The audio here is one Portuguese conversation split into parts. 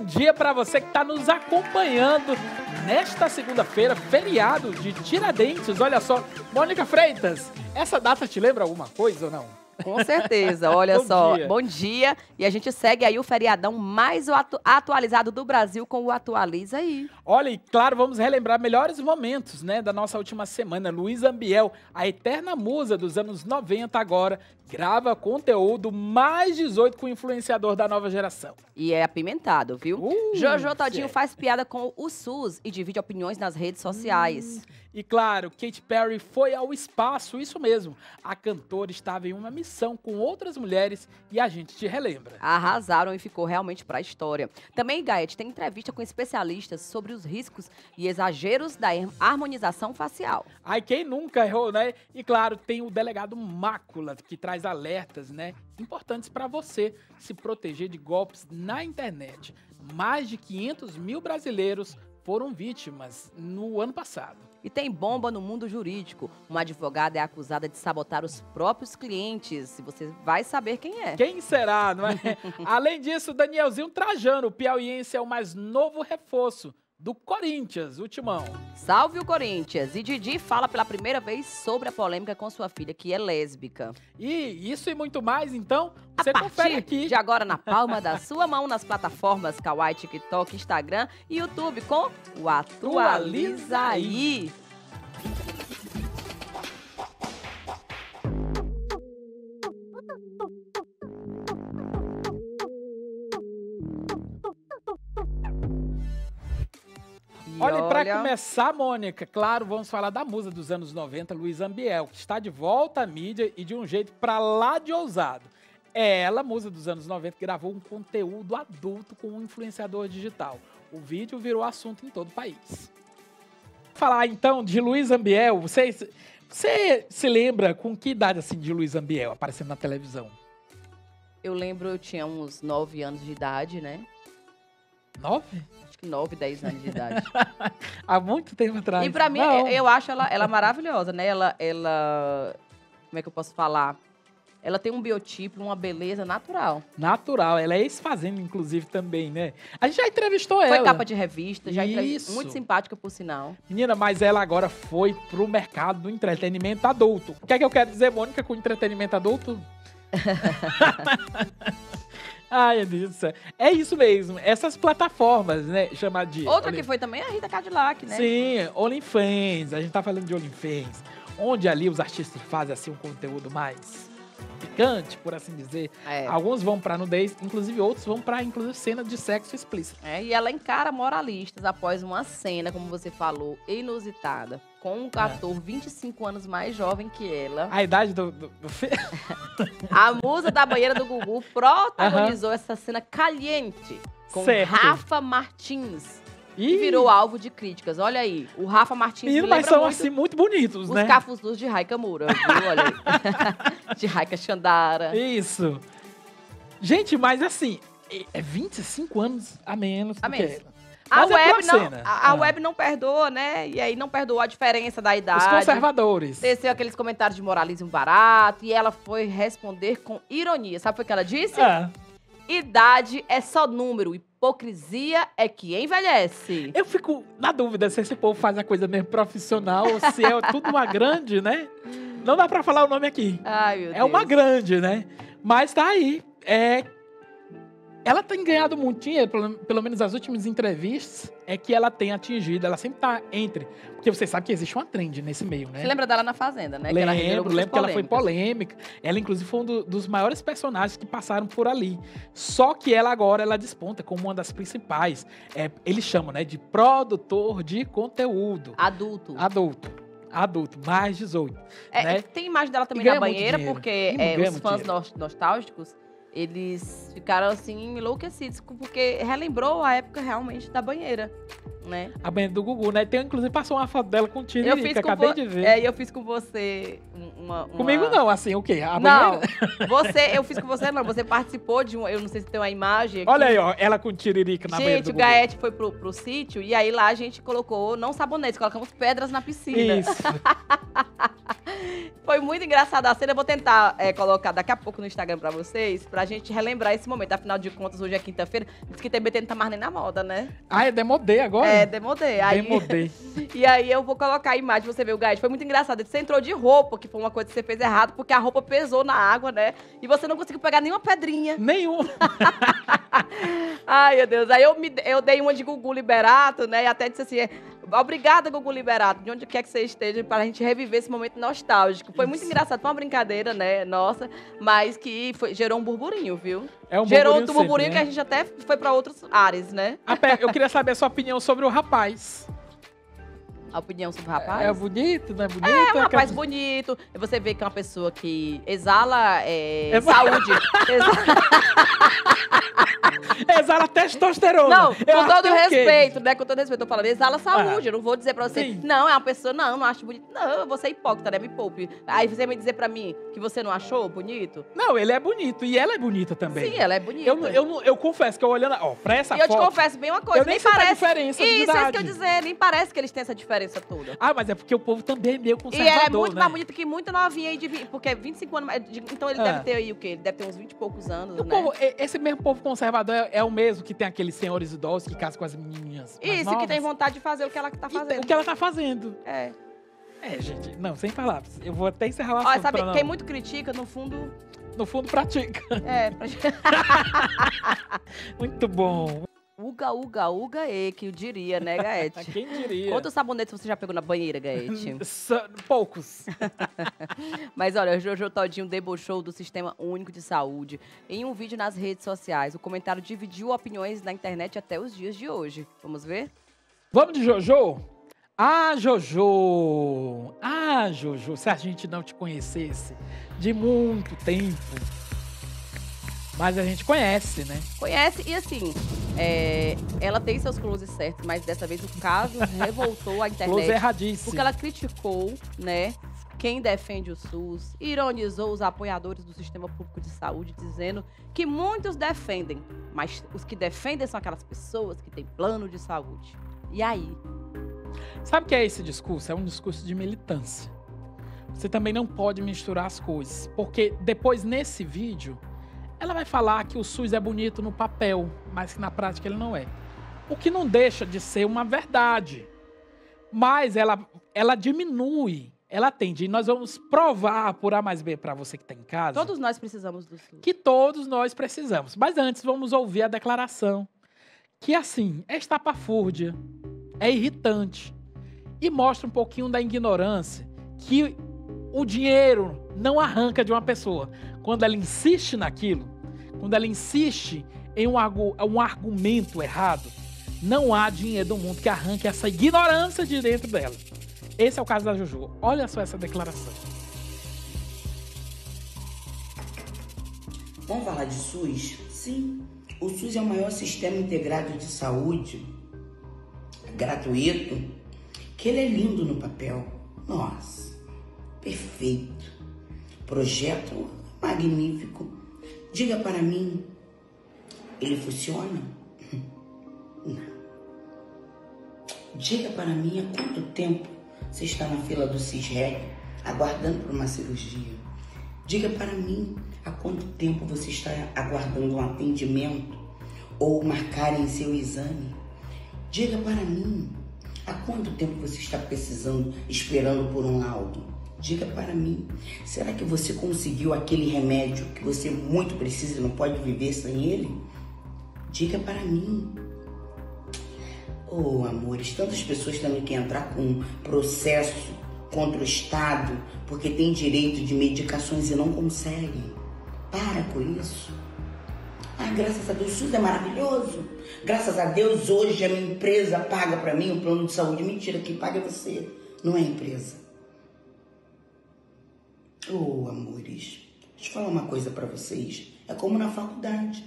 dia para você que está nos acompanhando nesta segunda-feira, feriado de Tiradentes. Olha só, Mônica Freitas, essa data te lembra alguma coisa ou não? Com certeza, olha só, bom dia. E a gente segue aí o feriadão mais atualizado do Brasil com o Atualiza Aí. Olha, e claro, vamos relembrar melhores momentos, né, da nossa última semana. Luísa Ambiel, a eterna musa dos anos 90 agora, grava conteúdo mais 18 com o influenciador da nova geração. E é apimentado, viu? Jojo Todinho faz piada com o SUS e divide opiniões nas redes sociais. E claro, Katy Perry foi ao espaço, isso mesmo. A cantora estava em uma missão com outras mulheres e a gente te relembra. Arrasaram e ficou realmente pra história. Também, Gaete, tem entrevista com especialistas sobre os riscos e exageros da harmonização facial. Ai, quem nunca errou, né? E claro, tem o delegado Mácula, que traz alertas, né, importantes para você se proteger de golpes na internet. Mais de 500 mil brasileiros foram vítimas no ano passado. E tem bomba no mundo jurídico. Uma advogada é acusada de sabotar os próprios clientes. E você vai saber quem é. Quem será, não é? Além disso, Danielzinho Trajano, o piauiense, é o mais novo reforço do Corinthians, o Timão. Salve o Corinthians! E Didi fala pela primeira vez sobre a polêmica com sua filha, que é lésbica. E isso e muito mais, então, você confere aqui. De agora na palma da sua mão, nas plataformas Kawaii, TikTok, Instagram e YouTube com o Atualiza Aí. Olha, e para começar, Mônica, claro, vamos falar da musa dos anos 90, Luísa Ambiel, que está de volta à mídia e de um jeito pra lá de ousado. Ela, musa dos anos 90, gravou um conteúdo adulto com um influenciador digital. O vídeo virou assunto em todo o país. Falar então de Luísa Ambiel, você se lembra com que idade assim de Luísa Ambiel aparecendo na televisão? Eu lembro, eu tinha uns 9 anos de idade, né? 9? 9, 10 anos de idade. Há muito tempo atrás. E pra mim, eu acho ela maravilhosa, né? Ela, como é que eu posso falar? Ela tem um biotipo, uma beleza natural. Natural. Ela é ex-fazenda, inclusive, também, né? A gente já entrevistou ela. Foi capa de revista, já Isso. Muito simpática, por sinal. Menina, mas ela agora foi pro mercado do entretenimento adulto. O que é que eu quero dizer, Mônica, com entretenimento adulto? Ai, Deus, é isso mesmo. Essas plataformas, né, chamadas de... Outra que foi também a Rita Cadillac, né? Sim, OnlyFans. A gente tá falando de OnlyFans. Onde ali os artistas fazem, assim, um conteúdo mais picante, por assim dizer. Alguns vão pra nudez, inclusive outros vão pra, inclusive, cena de sexo explícito. E ela encara moralistas após uma cena, como você falou, inusitada, com um ator 25 anos mais jovem que ela. A idade do A musa da banheira do Gugu protagonizou essa cena caliente com Rafa Martins. E virou alvo de críticas. Olha aí, o Rafa Martins me lembra mas são muito assim muito bonitos, né? Os Cafuçus de Raika Moura, viu? Olha aí. De Raika Xandara. Isso. Gente, mas assim, é 25 anos a menos do que ela. A web não perdoa, né? E aí não perdoou a diferença da idade. Os conservadores. Desceu aqueles comentários de moralismo barato e ela foi responder com ironia. Sabe o que ela disse? Idade é só número, hipocrisia é que envelhece. Eu fico na dúvida se esse povo faz a coisa mesmo profissional ou se é tudo uma grande, né? Não dá pra falar o nome aqui. Ai, meu Deus. É uma grande, né? Mas tá aí. Ela tem ganhado muito dinheiro, pelo menos as últimas entrevistas, é que ela tem atingido, ela sempre tá entre. Porque você sabe que existe uma trend nesse meio, né? Você lembra dela na Fazenda, né? Lembro que ela foi polêmica. Ela, inclusive, foi um dos maiores personagens que passaram por ali. Só que ela agora, ela desponta como uma das principais. Eles chamam, né, de produtor de conteúdo. Adulto, mais 18. Né? Tem imagem dela também na banheira, porque os fãs nostálgicos, eles ficaram assim enlouquecidos, porque relembrou a época realmente da banheira, né? A banheira do Gugu, né? Inclusive passou uma foto dela com o Tiririca, acabei de ver. Eu fiz com você uma... Comigo não, assim, o quê? Não, eu fiz com você não, você participou de eu não sei se tem uma imagem aqui. Olha aí, ó, ela com o Tiririca na banheira do Gugu. Gente, o Gaete foi pro sítio e aí lá a gente colocou, não sabonetes, colocamos pedras na piscina. Isso. Foi muito engraçada a cena. Eu vou tentar colocar daqui a pouco no Instagram pra vocês, pra gente relembrar esse momento. Afinal de contas, hoje é quinta-feira. Diz que TBT não tá mais nem na moda, né? Ah, é demodê agora? É, demodê. Demodê. E aí eu vou colocar a imagem, você vê o Gaete. Foi muito engraçado. Você entrou de roupa, que foi uma coisa que você fez errado, porque a roupa pesou na água, né? E você não conseguiu pegar nenhuma pedrinha. Nenhuma. Ai, meu Deus. Aí eu dei uma de Gugu Liberato, né? E até disse assim, obrigada, Gugu Liberato, de onde quer que você esteja, para a gente reviver esse momento nostálgico. Foi muito engraçado, foi uma brincadeira, né, nossa, mas que gerou um burburinho, viu? Gerou um burburinho, né? Que a gente até foi para outros áreas, né? Eu queria saber a sua opinião sobre o rapaz. A opinião sobre o rapaz? É bonito, não é bonito? É um rapaz bonito. Você vê que é uma pessoa que exala saúde. Exala testosterona. Não, com todo respeito, né? Com todo respeito, eu tô falando, exala saúde. Eu não vou dizer pra você, sim. Não, é uma pessoa, não acho bonito. Não, você é hipócrita, né? Me poupe. Aí você vai me dizer pra mim que você não achou bonito? Não, ele é bonito e ela é bonita também. Sim, ela é bonita. Eu confesso que eu olhando, pra essa foto... E eu te confesso bem uma coisa, eu nem sei a diferença de idade. Isso, é isso que eu dizer, nem parece que eles têm essa diferença toda. Ah, mas é porque o povo também é meio conservador, e ela é muito né? mais bonita que muita novinha aí, porque é 25 anos, então ele deve ter aí o quê? Ele deve ter uns 20 e poucos anos, né? Povo, esse mesmo povo conservador é o mesmo que tem aqueles senhores idosos que casam com as menininhas mais Isso, novas. que tem vontade de fazer o que ela tá fazendo. O que ela tá fazendo. É, gente, não, sem palavras. Eu vou até encerrar o assunto. Olha, sabe, quem muito critica, no fundo... No fundo, pratica. Pratica. Muito bom. Uga, uga, uga, que eu diria, né, Gaete? Quem diria? Quantos sabonetes você já pegou na banheira, Gaete? Poucos. Mas olha, o Jojo Todinho debochou do Sistema Único de Saúde em um vídeo nas redes sociais. O comentário dividiu opiniões na internet até os dias de hoje. Vamos ver? Vamos de Jojo? Ah, Jojo! Ah, Jojo, se a gente não te conhecesse de muito tempo... Mas a gente conhece, né? Conhece, e assim, ela tem seus closes certos, mas dessa vez o caso revoltou a internet. Close erradíssimo. Porque ela criticou, né, quem defende o SUS, ironizou os apoiadores do Sistema Público de Saúde, dizendo que muitos defendem, mas os que defendem são aquelas pessoas que têm plano de saúde. E aí? Sabe o que é esse discurso? É um discurso de militância. Você também não pode misturar as coisas, porque depois, nesse vídeo... Ela vai falar que o SUS é bonito no papel, mas que na prática ele não é. O que não deixa de ser uma verdade. Mas ela diminui, ela tende. E nós vamos provar por A mais B para você que está em casa. Todos nós precisamos do SUS. Que todos nós precisamos. Mas antes vamos ouvir a declaração. Que assim, é estapafúrdia, é irritante. E mostra um pouquinho da ignorância que o dinheiro não arranca de uma pessoa. Quando ela insiste naquilo, quando ela insiste em um argumento errado, não há dinheiro do mundo que arranque essa ignorância de dentro dela. Esse é o caso da Jojo. Olha só essa declaração. Vamos falar de SUS? Sim. O SUS é o maior sistema integrado de saúde, gratuito, que ele é lindo no papel. Nossa, perfeito. Projeto magnífico. Diga para mim, ele funciona? Não. Diga para mim há quanto tempo você está na fila do CISREG aguardando por uma cirurgia. Diga para mim há quanto tempo você está aguardando um atendimento ou marcarem seu exame. Diga para mim há quanto tempo você está esperando por um laudo. Diga para mim, será que você conseguiu aquele remédio que você muito precisa e não pode viver sem ele? Diga para mim. Oh, amores, tantas pessoas tendo que entrar com um processo contra o Estado porque tem direito de medicações e não conseguem. Para com isso. Ah, graças a Deus, o SUS é maravilhoso. Graças a Deus, hoje a minha empresa paga para mim o plano de saúde. Mentira, quem paga é você, não é a empresa. Oh, amores, deixa eu falar uma coisa para vocês. É como na faculdade.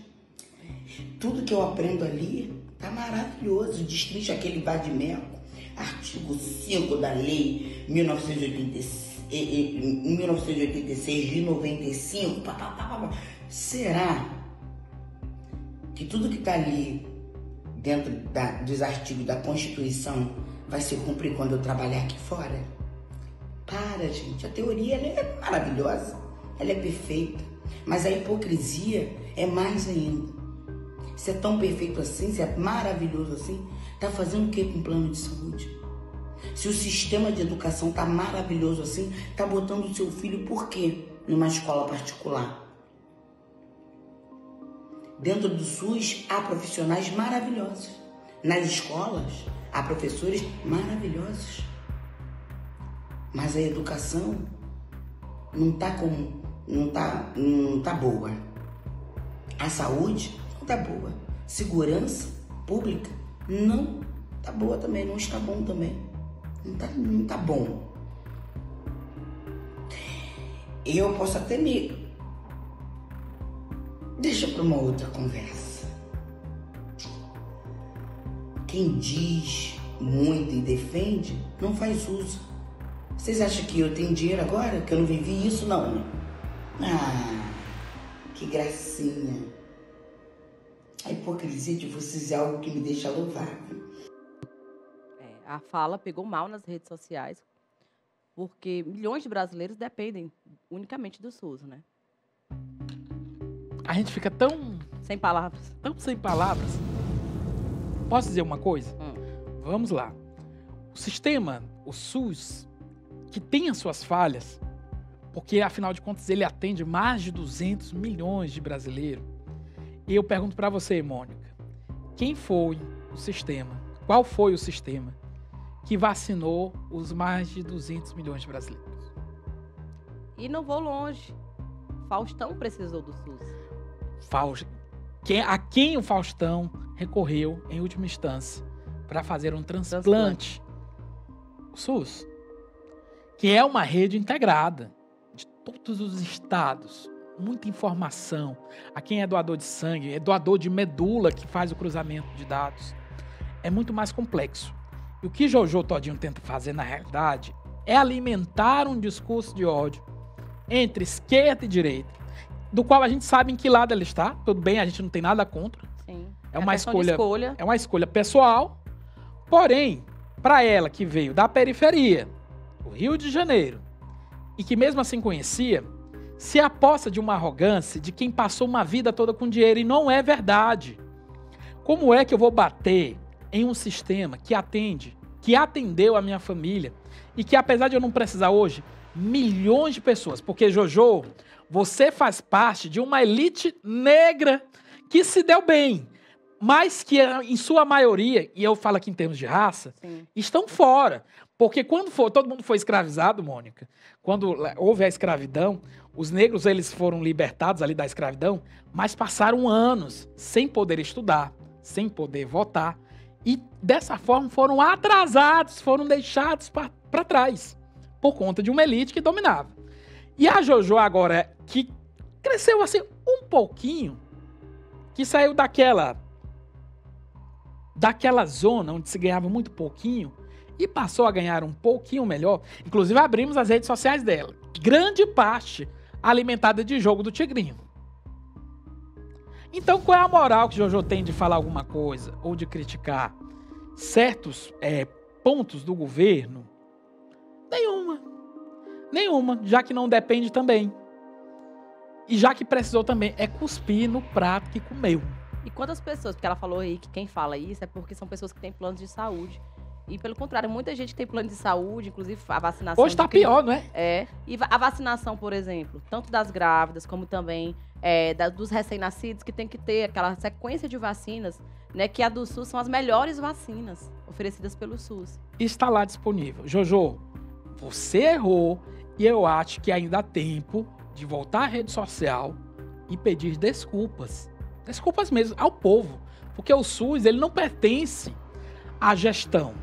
Tudo que eu aprendo ali tá maravilhoso. Destrincha aquele vadimeco. Artigo 5 da lei 1986 de 95. Será que tudo que tá ali dentro dos artigos da Constituição vai se cumprir quando eu trabalhar aqui fora? Para, gente. A teoria ela é maravilhosa, ela é perfeita. Mas a hipocrisia é mais ainda. Se é tão perfeito assim, se é maravilhoso assim, tá fazendo o que com o plano de saúde? Se o sistema de educação tá maravilhoso assim, tá botando o seu filho por quê? Numa escola particular. Dentro do SUS há profissionais maravilhosos. Nas escolas há professores maravilhosos. Mas a educação não tá boa. A saúde não tá boa. Segurança pública não tá boa também, não está bom também. Não tá bom. Eu posso até deixa para uma outra conversa. Quem diz muito e defende, não faz uso. Vocês acham que eu tenho dinheiro agora? Que eu não vivi isso? Não, né? Ah, que gracinha. A hipocrisia de vocês é algo que me deixa louvável. A fala pegou mal nas redes sociais, porque milhões de brasileiros dependem unicamente do SUS, né? A gente fica tão... Sem palavras. Tão sem palavras. Posso dizer uma coisa? Vamos lá. O sistema, o SUS, que tem as suas falhas, porque, afinal de contas, ele atende mais de 200 milhões de brasileiros. E eu pergunto para você, Mônica, quem foi o sistema, qual foi o sistema que vacinou os mais de 200 milhões de brasileiros? E não vou longe. Faustão precisou do SUS. A quem o Faustão recorreu, em última instância, para fazer um transplante? O SUS, que é uma rede integrada de todos os estados, muita informação. A quem é doador de sangue, é doador de medula que faz o cruzamento de dados. É muito mais complexo. E o que Jojo Todinho tenta fazer, na realidade, é alimentar um discurso de ódio entre esquerda e direita, do qual a gente sabe em que lado ela está. Tudo bem, a gente não tem nada contra. Sim. É uma escolha. É uma escolha pessoal. Porém, para ela que veio da periferia, do Rio de Janeiro, e que mesmo assim conhecia, se aposta de uma arrogância de quem passou uma vida toda com dinheiro, e não é verdade. Como é que eu vou bater em um sistema que atendeu a minha família, e que, apesar de eu não precisar hoje, milhões de pessoas, porque, Jojo, você faz parte de uma elite negra que se deu bem, mas que, em sua maioria, e eu falo aqui em termos de raça, sim, estão fora. Porque quando todo mundo foi escravizado, Mônica, quando houve a escravidão, os negros eles foram libertados ali da escravidão, mas passaram anos sem poder estudar, sem poder votar, e dessa forma foram atrasados, foram deixados para trás, por conta de uma elite que dominava. E a Jojo agora, que cresceu assim um pouquinho, que saiu daquela zona onde se ganhava muito pouquinho e passou a ganhar um pouquinho melhor. Inclusive abrimos as redes sociais dela, grande parte alimentada de jogo do Tigrinho. Então qual é a moral que Jojo tem de falar alguma coisa ou de criticar certos pontos do governo? Nenhuma, já que não depende também. E já que precisou também, cuspir no prato que comeu. E quantas pessoas, porque ela falou aí que quem fala isso é porque são pessoas que têm planos de saúde. E pelo contrário, muita gente tem plano de saúde, inclusive a vacinação... Hoje tá pior, não é? E a vacinação, por exemplo, tanto das grávidas como também dos recém-nascidos, que tem que ter aquela sequência de vacinas, né? Que a do SUS são as melhores vacinas oferecidas pelo SUS. Está lá disponível. Jojo, você errou e eu acho que ainda há tempo de voltar à rede social e pedir desculpas. Desculpas mesmo ao povo. Porque o SUS, ele não pertence à gestão.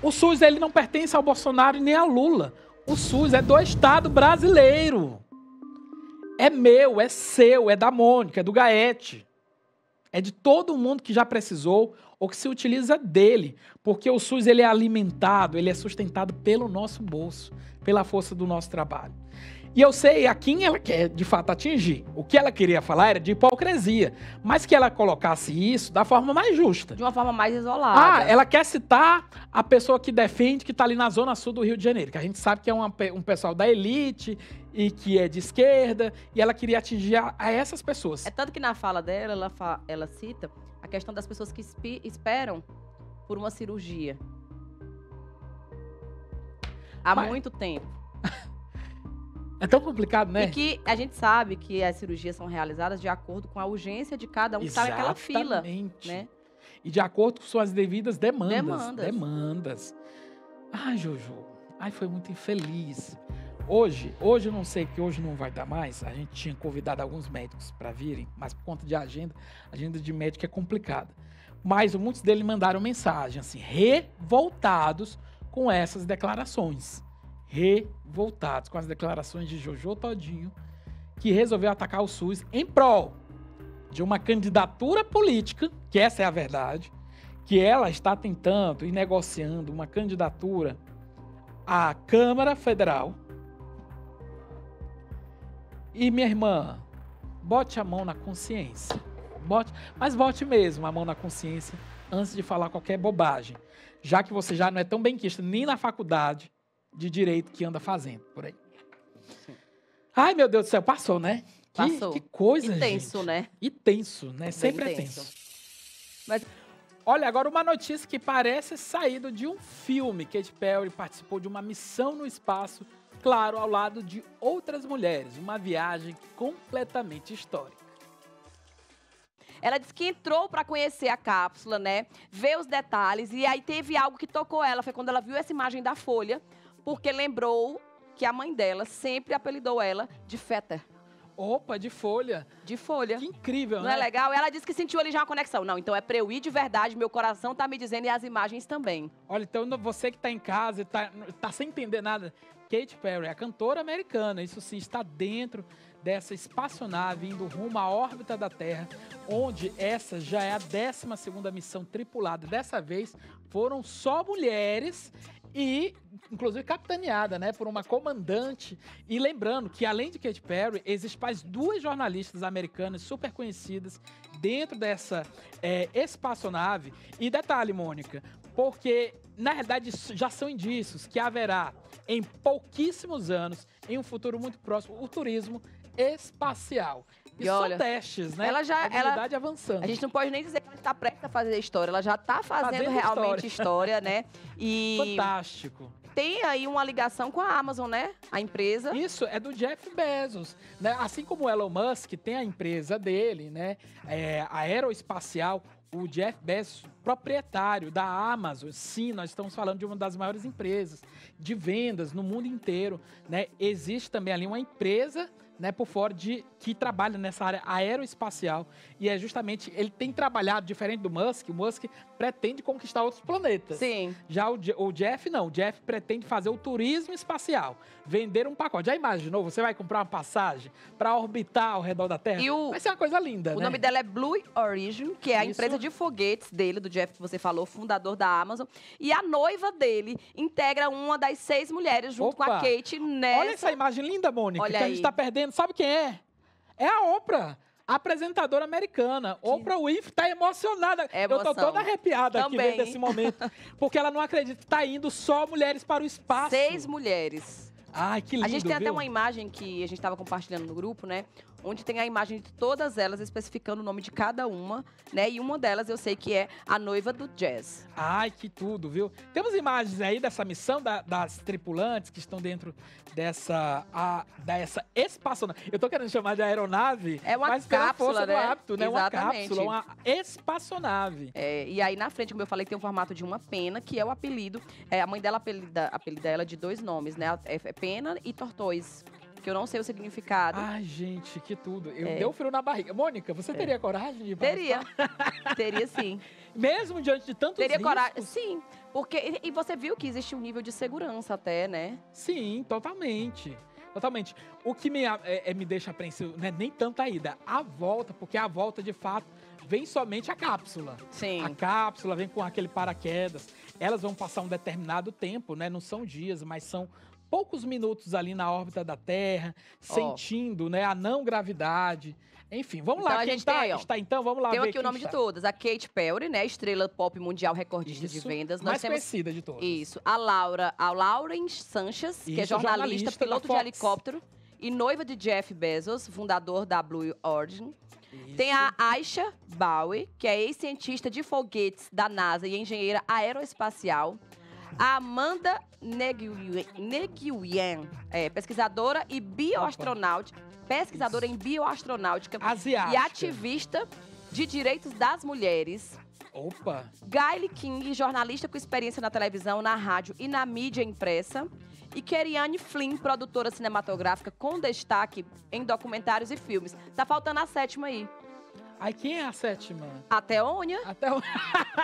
O SUS, ele não pertence ao Bolsonaro nem ao Lula. O SUS é do Estado brasileiro. É meu, é seu, é da Mônica, é do Gaete. É de todo mundo que já precisou ou que se utiliza dele. Porque o SUS, ele é alimentado, ele é sustentado pelo nosso bolso, pela força do nosso trabalho. E eu sei a quem ela quer, de fato, atingir. O que ela queria falar era de hipocrisia, mas que ela colocasse isso da forma mais justa. De uma forma mais isolada. Ela quer citar a pessoa que defende, que está ali na zona sul do Rio de Janeiro, que a gente sabe que é um pessoal da elite e que é de esquerda, e ela queria atingir a essas pessoas. É tanto que na fala dela, ela cita a questão das pessoas que esperam por uma cirurgia. Há muito tempo. É tão complicado, né? E que a gente sabe que as cirurgias são realizadas de acordo com a urgência de cada um que está naquela fila. Né? E de acordo com suas devidas demandas. Ai, Jojo. Ai, foi muito infeliz. Hoje eu não sei, que hoje não vai dar mais. A gente tinha convidado alguns médicos para virem, mas por conta de agenda de médico é complicada. Mas muitos deles mandaram mensagem, assim, revoltados com essas declarações. Revoltados com as declarações de Jojo Todinho, que resolveu atacar o SUS em prol de uma candidatura política, que essa é a verdade, que ela está tentando e negociando uma candidatura à Câmara Federal. E, minha irmã, bote a mão na consciência. Mas bote mesmo a mão na consciência antes de falar qualquer bobagem, já que você já não é tão benquista nem na faculdade de direito que anda fazendo por aí. Sim. Ai, meu Deus do céu, passou, né? Passou. Que coisa, gente. E tenso, né? E tenso, né? Sempre é tenso. Mas... Olha, agora uma notícia que parece saída de um filme. Katy Perry participou de uma missão no espaço, claro, ao lado de outras mulheres. Uma viagem completamente histórica. Ela disse que entrou para conhecer a cápsula, né? Ver os detalhes. E aí teve algo que tocou ela. Foi quando ela viu essa imagem da Folha, porque lembrou que a mãe dela sempre apelidou ela de Fetter. Opa, de Folha. De Folha. Que incrível, não né? Não é legal? Ela disse que sentiu ali já uma conexão. Não, então é pra eu ir de verdade, meu coração tá me dizendo e as imagens também. Olha, então você que tá em casa e tá sem entender nada, Katy Perry, a cantora americana, isso sim, está dentro dessa espaçonave indo rumo à órbita da Terra, onde essa já é a 12ª missão tripulada. Dessa vez foram só mulheres e, inclusive, capitaneada, né, por uma comandante. E lembrando que, além de Katy Perry, existem mais 2 jornalistas americanas super conhecidas dentro dessa espaçonave. E detalhe, Mônica, porque, na realidade, já são indícios que haverá, em pouquíssimos anos, em um futuro muito próximo, o turismo espacial. E olha, são testes, né? Ela já, a habilidade avançando. A gente não pode nem dizer que ela está prestes a fazer história. Ela já está fazendo realmente história, né? E fantástico. Tem aí uma ligação com a Amazon, né? A empresa. Isso, é do Jeff Bezos. Né? Assim como o Elon Musk tem a empresa dele, né? A aeroespacial, o Jeff Bezos, proprietário da Amazon. Sim, nós estamos falando de uma das maiores empresas de vendas no mundo inteiro, né? Existe também ali uma empresa, né, por fora que trabalha nessa área aeroespacial. E é justamente, ele tem trabalhado diferente do Musk. O Musk pretende conquistar outros planetas. Sim. Já o Jeff não. O Jeff pretende fazer o turismo espacial. Vender um pacote. Já imaginou? Você vai comprar uma passagem para orbitar ao redor da Terra? Vai ser uma coisa linda, né? O nome dela é Blue Origin, que é a empresa de foguetes dele, do Jeff que você falou, fundador da Amazon. E a noiva dele integra uma das 6 mulheres junto com a Kate nessa... Olha essa imagem linda, Mônica, Olha que a gente tá perdendo. Sabe quem é? É a Oprah, a apresentadora americana. Oprah Winfrey tá emocionada. Eu tô toda arrepiada aqui vendo esse momento. Porque ela não acredita que tá indo só mulheres para o espaço. 6 mulheres. Ai, que lindo, A gente tem até uma imagem que a gente tava compartilhando no grupo, né? Onde tem a imagem de todas elas, especificando o nome de cada uma, né? E uma delas eu sei que é a noiva do Jazz. Ai, que tudo, viu? Temos imagens aí dessa missão das tripulantes que estão dentro dessa espaçonave. Eu tô querendo chamar de aeronave, é uma mas cápsula, do hábito, né? Exatamente. Uma cápsula, uma espaçonave. E aí na frente, como eu falei, tem o formato de uma pena, que é o apelido. A mãe dela apelida ela de 2 nomes, né? É Pena e Tortoise. Que eu não sei o significado. Ai, gente, que tudo. Deu frio na barriga. Mônica, você teria coragem de participar? Teria sim. Mesmo diante de tantos riscos? Coragem, sim. Porque, e você viu que existe um nível de segurança até, né? Sim, totalmente. Totalmente. O que me deixa apreensivo, não é nem tanta ida, a volta, porque a volta, de fato, vem somente a cápsula. Sim. A cápsula vem com aquele paraquedas. Elas vão passar um determinado tempo, né? Não são dias, mas são poucos minutos ali na órbita da Terra, sentindo, né, a não gravidade. Enfim, vamos lá. A gente está, então, vamos lá ver. Tem aqui o nome de todas. A Katy Perry, né? Estrela pop mundial recordista de vendas. Mais conhecida de todas. Isso. A Lauren Sanchez, que é jornalista, piloto de helicóptero e noiva de Jeff Bezos, fundador da Blue Origin. Isso. Tem a Aisha Bowie, que é ex-cientista de foguetes da NASA e engenheira aeroespacial. A Amanda Nguyen, pesquisadora e bioastronauta. Pesquisadora em bioastronáutica asiática. E ativista de direitos das mulheres. Opa! Gayle King, jornalista com experiência na televisão, na rádio e na mídia impressa. E Kerianne Flynn, produtora cinematográfica com destaque em documentários e filmes. Tá faltando a 7ª aí. Ai, quem é a 7ª? A Teônia.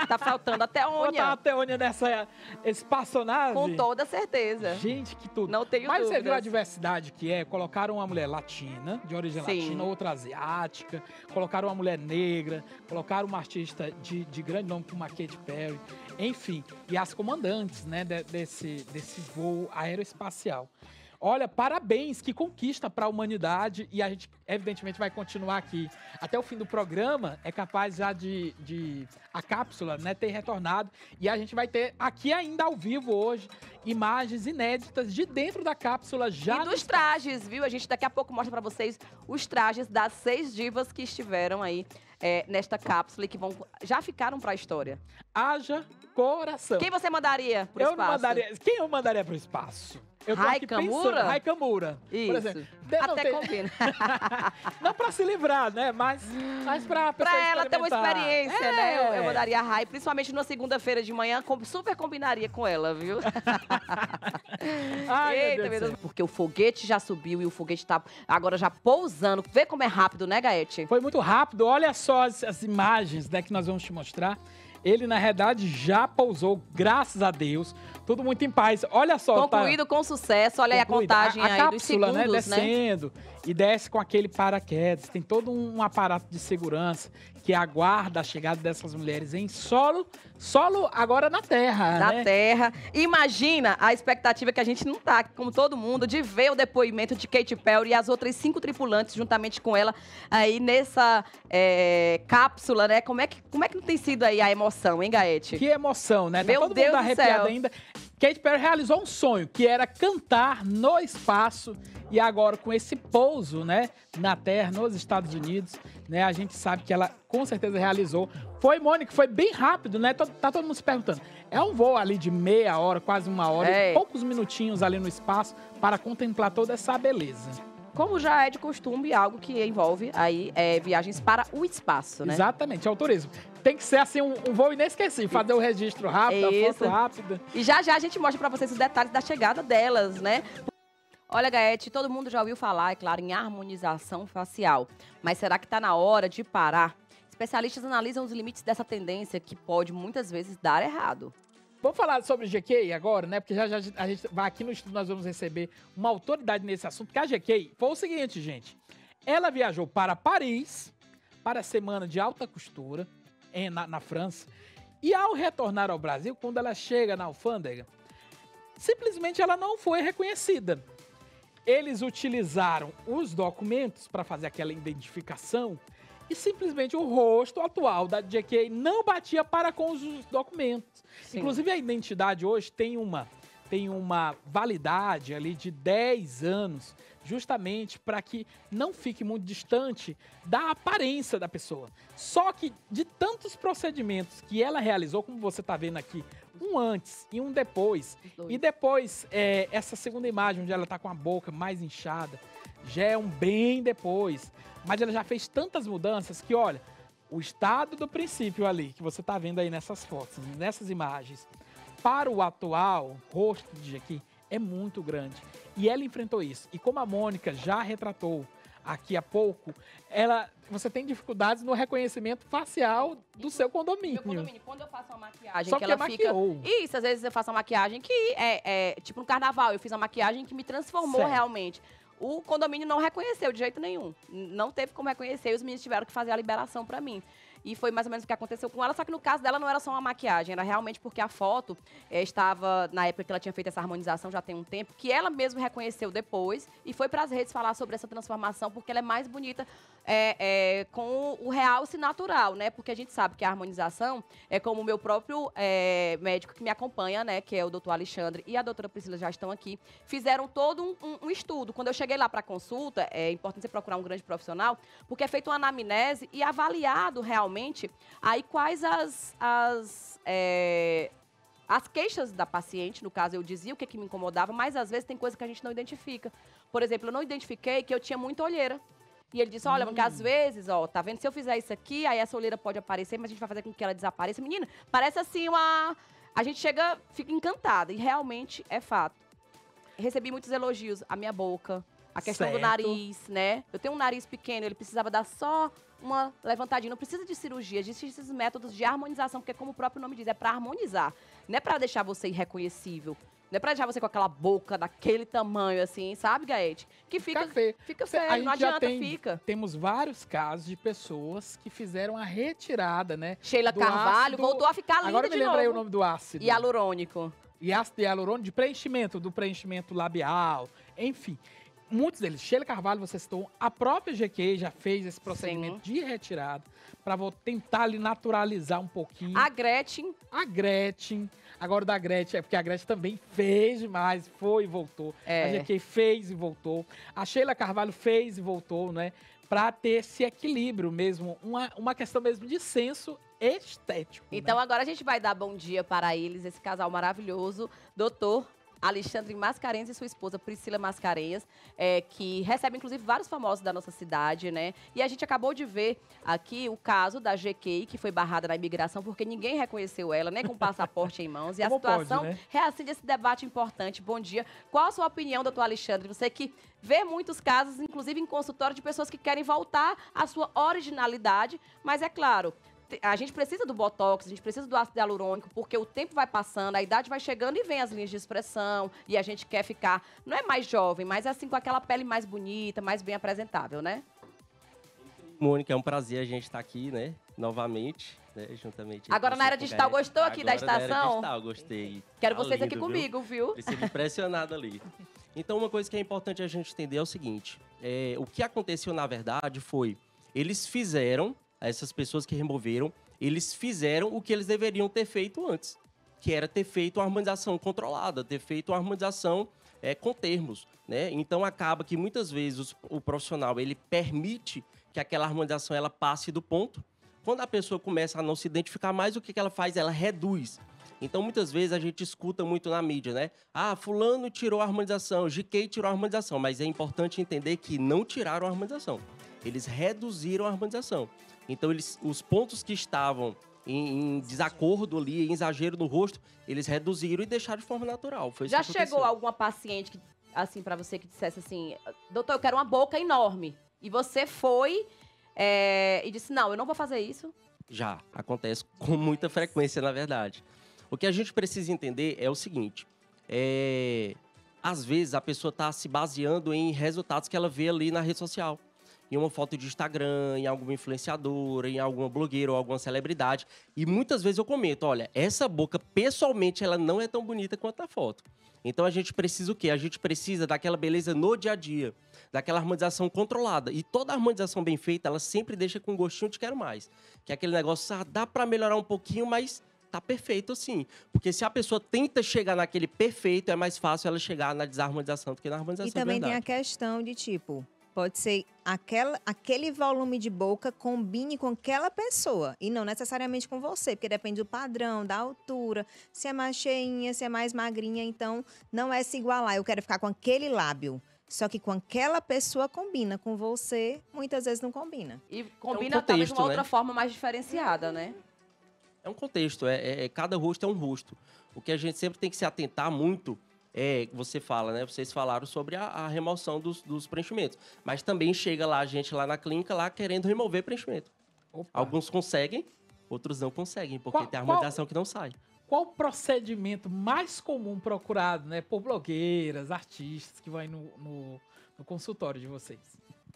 Tá faltando a Teônia. Botar a Teônia nessa espaçonave? Com toda certeza. Gente, que tudo. Não tenho Mas dúvidas. Você viu a diversidade que é? Colocaram uma mulher latina, de origem latina, outra asiática. Colocaram uma mulher negra. Colocaram uma artista de grande nome como a Katy Perry. Enfim, e as comandantes, né, desse voo aeroespacial. Olha, parabéns, que conquista para a humanidade, e a gente, evidentemente, vai continuar aqui. Até o fim do programa, é capaz já de a cápsula, né, ter retornado, e a gente vai ter aqui ainda ao vivo hoje, imagens inéditas de dentro da cápsula já. E dos trajes, viu? A gente daqui a pouco mostra para vocês os trajes das 6 divas que estiveram aí nesta cápsula e que já ficaram para a história. Haja coração. Quem você mandaria pro espaço? Não mandaria. Quem eu mandaria pro espaço? Rai Kamura? Isso. Por exemplo. Até combina. Não pra se livrar, né? Mas pra pessoa ela ter uma experiência, né? Eu mandaria a Rai, principalmente numa segunda-feira de manhã, super combinaria com ela, viu? Ai, eita, meu Deus. Porque o foguete já subiu e o foguete tá agora já pousando. Vê como é rápido, né, Gaete? Foi muito rápido. Olha só as imagens, né, que nós vamos te mostrar. Ele, na realidade, já pousou, graças a Deus. Tudo muito em paz. Olha só. Concluído com sucesso. Olha aí a contagem aí cápsula, dos segundos, né? Descendo. E desce com aquele paraquedas. Tem todo um aparato de segurança que aguarda a chegada dessas mulheres em solo agora na Terra, Na né? Terra. Imagina a expectativa que a gente não tá, como todo mundo, de ver o depoimento de Katy Perry e as outras 5 tripulantes juntamente com ela aí nessa cápsula, né? Como é que não tem sido aí a emoção, hein, Gaete? Que emoção, né? Meu tá todo Deus mundo do arrepiado céu. ainda. Katy Perry realizou um sonho, que era cantar no espaço. E agora, com esse pouso, né, na Terra, nos Estados Unidos, né, a gente sabe que ela com certeza realizou. Foi, Mônica, foi bem rápido, né? Tá todo mundo se perguntando. É um voo ali de meia hora, quase 1 hora, poucos minutinhos ali no espaço para contemplar toda essa beleza. Como já é de costume, algo que envolve aí viagens para o espaço, né? Exatamente, é o turismo. Tem que ser assim um voo inesquecível, fazer o registro rápido, a foto rápida. E já a gente mostra para vocês os detalhes da chegada delas, né? Olha, Gaete, todo mundo já ouviu falar, é claro, em harmonização facial. Mas será que está na hora de parar? Especialistas analisam os limites dessa tendência que pode muitas vezes dar errado. Vamos falar sobre GK agora, né? Porque já a gente vai aqui no estudo, nós vamos receber uma autoridade nesse assunto. Porque a GK foi o seguinte, gente. Ela viajou para Paris, para a Semana de Alta Costura, na França. E ao retornar ao Brasil, quando ela chega na alfândega, simplesmente ela não foi reconhecida. Eles utilizaram os documentos para fazer aquela identificação e simplesmente o rosto atual da GK não batia para com os documentos. Sim. Inclusive, a identidade hoje tem uma validade ali de 10 anos, justamente para que não fique muito distante da aparência da pessoa. Só que de tantos procedimentos que ela realizou, como você está vendo aqui, um antes e um depois, e depois essa segunda imagem onde ela está com a boca mais inchada, já é um bem depois. Mas ela já fez tantas mudanças que, olha, o estado do princípio ali, que você está vendo aí nessas fotos, nessas imagens, para o atual rosto de GK é muito grande. E ela enfrentou isso. E como a Mônica já retratou aqui há pouco, você tem dificuldades no reconhecimento facial do seu condomínio. Meu condomínio, quando eu faço uma maquiagem só que ela maquiou. fica... Isso, às vezes eu faço uma maquiagem que tipo no carnaval, eu fiz uma maquiagem que me transformou realmente. O condomínio não reconheceu de jeito nenhum. Não teve como reconhecer e os meninos tiveram que fazer a liberação pra mim. e foi mais ou menos o que aconteceu com ela, só que no caso dela não era só uma maquiagem, era realmente porque a foto estava, na época que ela tinha feito essa harmonização, já tem um tempo, que ela mesma reconheceu depois e foi para as redes falar sobre essa transformação, porque ela é mais bonita com o realce natural, né? Porque a gente sabe que a harmonização é como o meu próprio médico que me acompanha, né? Que é o doutor Alexandre e a doutora Priscila já estão aqui, fizeram todo um estudo. Quando eu cheguei lá para consulta, é importante você procurar um grande profissional, porque é feita uma anamnese e avaliado realmente aí quais as queixas da paciente, no caso eu dizia o que me incomodava, mas às vezes tem coisa que a gente não identifica. Por exemplo, eu não identifiquei que eu tinha muita olheira. E ele disse, olha, porque às vezes, ó, tá vendo? Se eu fizer isso aqui, aí essa olheira pode aparecer, mas a gente vai fazer com que ela desapareça. Menina, parece assim a gente fica encantada. E realmente é fato. Recebi muitos elogios à minha boca. A questão do nariz, né? Eu tenho um nariz pequeno, ele precisava dar só uma levantadinha. Não precisa de cirurgia, existem esses métodos de harmonização, porque como o próprio nome diz, é pra harmonizar. Não é pra deixar você irreconhecível. Não é pra deixar você com aquela boca daquele tamanho, assim, sabe, Gaete? Que fica feio. Fica feio, não adianta, fica. Temos vários casos de pessoas que fizeram a retirada, né? Sheila Carvalho ácido, voltou a ficar linda de novo. Agora me lembrei o nome do ácido. Hialurônico. E ácido hialurônico de preenchimento, do preenchimento labial, enfim. Muitos deles, Sheila Carvalho, você citou, a própria GQ já fez esse procedimento de retirada para tentar ali naturalizar um pouquinho. A Gretchen. Agora da Gretchen, é porque a Gretchen também fez demais, foi e voltou. A GQ fez e voltou. A Sheila Carvalho fez e voltou, né? Para ter esse equilíbrio mesmo, uma questão mesmo de senso estético. Então agora a gente vai dar bom dia para eles, esse casal maravilhoso, doutor Alexandre Mascarenhas e sua esposa Priscila Mascarenhas, que recebe inclusive vários famosos da nossa cidade, né? E a gente acabou de ver aqui o caso da GQ, que foi barrada na imigração porque ninguém reconheceu ela, nem com o passaporte em mãos. E a situação reacende esse debate importante. Bom dia. Qual a sua opinião, doutor Alexandre? Você que vê muitos casos, inclusive em consultório, de pessoas que querem voltar à sua originalidade, mas é claro, a gente precisa do botox, a gente precisa do ácido hialurônico, porque o tempo vai passando, a idade vai chegando e vem as linhas de expressão, e a gente quer ficar, não é mais jovem, mas assim com aquela pele mais bonita, mais bem apresentável, né? Mônica, é um prazer a gente estar aqui, né, novamente, né, juntamente. Agora na Era Digital, gostou aqui da estação? Na Era Digital, gostei. Quero vocês aqui comigo, viu? Preciso impressionado ali. Então, uma coisa que é importante a gente entender é o seguinte, o que aconteceu na verdade foi, eles fizeram, essas pessoas que removeram, eles fizeram o que eles deveriam ter feito antes, que era ter feito uma harmonização controlada, ter feito uma harmonização com termos, né? Então acaba que muitas vezes o profissional ele permite que aquela harmonização ela passe do ponto. Quando a pessoa começa a não se identificar mais, o que ela faz? Ela reduz. Então, muitas vezes, a gente escuta muito na mídia, né? Ah, fulano tirou a harmonização, GK tirou a harmonização. Mas é importante entender que não tiraram a harmonização. Eles reduziram a harmonização. Então, os pontos que estavam em desacordo ali, em exagero no rosto, eles reduziram e deixaram de forma natural. Foi Já chegou alguma paciente, que, assim, pra você que dissesse assim, doutor, eu quero uma boca enorme. E você foi e disse, não, eu não vou fazer isso? Já, acontece com muita frequência, na verdade. O que a gente precisa entender é o seguinte, às vezes a pessoa está se baseando em resultados que ela vê ali na rede social. Em uma foto de Instagram, em alguma influenciadora, em alguma blogueira ou alguma celebridade. E muitas vezes eu comento, olha, essa boca, pessoalmente, ela não é tão bonita quanto a foto. Então a gente precisa o quê? A gente precisa daquela beleza no dia a dia, daquela harmonização controlada. E toda harmonização bem feita, ela sempre deixa com um gostinho de quero mais. Que é aquele negócio, dá pra melhorar um pouquinho, mas tá perfeito assim. Porque se a pessoa tenta chegar naquele perfeito, é mais fácil ela chegar na desarmonização do que na harmonização. E também tem a questão de tipo, pode ser aquele volume de boca combine com aquela pessoa e não necessariamente com você, porque depende do padrão, da altura, se é mais cheinha, se é mais magrinha, então não é se igualar. Eu quero ficar com aquele lábio. Só que com aquela pessoa combina, com você, muitas vezes não combina. E combina talvez de uma outra forma mais diferenciada, né? É um contexto, cada rosto é um rosto. O que a gente sempre tem que se atentar muito você fala, né? Vocês falaram sobre a remoção dos preenchimentos. Mas também chega lá a gente lá na clínica lá querendo remover preenchimento. Opa. Alguns conseguem, outros não conseguem, porque tem a harmonização que não sai. Qual o procedimento mais comum procurado, né, por blogueiras, artistas que vão aí no consultório de vocês?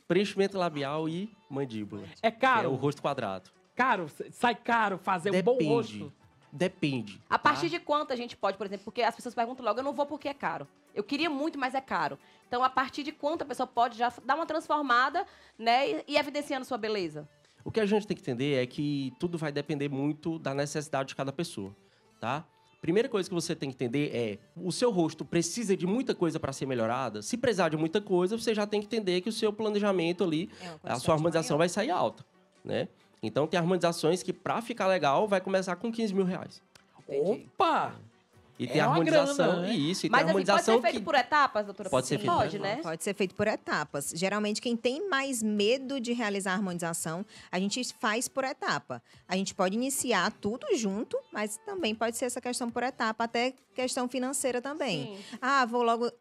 Preenchimento labial e mandíbula. É caro? É o rosto quadrado. caro? Sai caro fazer um bom rosto? Depende. A partir de quanto a gente pode, por exemplo, porque as pessoas perguntam logo, eu não vou porque é caro. Eu queria muito, mas é caro. Então, a partir de quanto a pessoa pode já dar uma transformada, né, e evidenciando sua beleza? O que a gente tem que entender é que tudo vai depender muito da necessidade de cada pessoa, tá? Primeira coisa que você tem que entender é, o seu rosto precisa de muita coisa para ser melhorada? Se precisar de muita coisa, você já tem que entender que o seu planejamento ali, a sua harmonização vai sair alta, né? Então, tem harmonizações que, para ficar legal, vai começar com 15 mil reais. Entendi. Opa! E tem a harmonização, grana, né? isso, e Mas tem a harmonização pode ser feito por etapas, doutora? Pode ser feito por Pode, né? Pode ser feito por etapas. Geralmente, quem tem mais medo de realizar a harmonização, a gente faz por etapa. A gente pode iniciar tudo junto, mas também pode ser essa questão por etapa, até questão financeira também. Sim. Ah, vou logo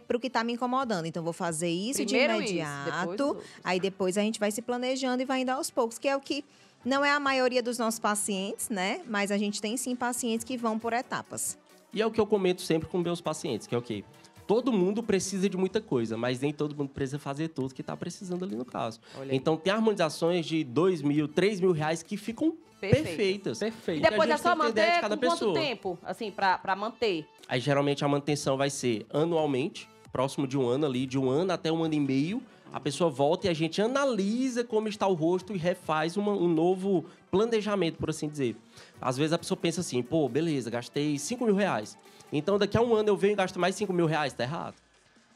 pro que está me incomodando. Então, vou fazer isso Primeiro de isso, depois imediato. os outros. Aí, depois, a gente vai se planejando e vai indo aos poucos, que é o que não é a maioria dos nossos pacientes, né? Mas a gente tem, sim, pacientes que vão por etapas. E é o que eu comento sempre com meus pacientes, que é o quê? Todo mundo precisa de muita coisa, mas nem todo mundo precisa fazer tudo que está precisando ali no caso. Então, tem harmonizações de 2 mil, 3 mil reais que ficam perfeitas. Perfeito. E depois a é gente só tem que ter ideia manter de cada com quanto pessoa. tempo, assim, pra manter? Aí, geralmente, a manutenção vai ser anualmente, próximo de um ano ali, de 1 ano até 1 ano e meio. A pessoa volta e a gente analisa como está o rosto e refaz um novo planejamento, por assim dizer. Às vezes a pessoa pensa assim, pô, beleza, gastei 5 mil reais. Então, daqui a 1 ano eu venho e gasto mais 5 mil reais, tá errado.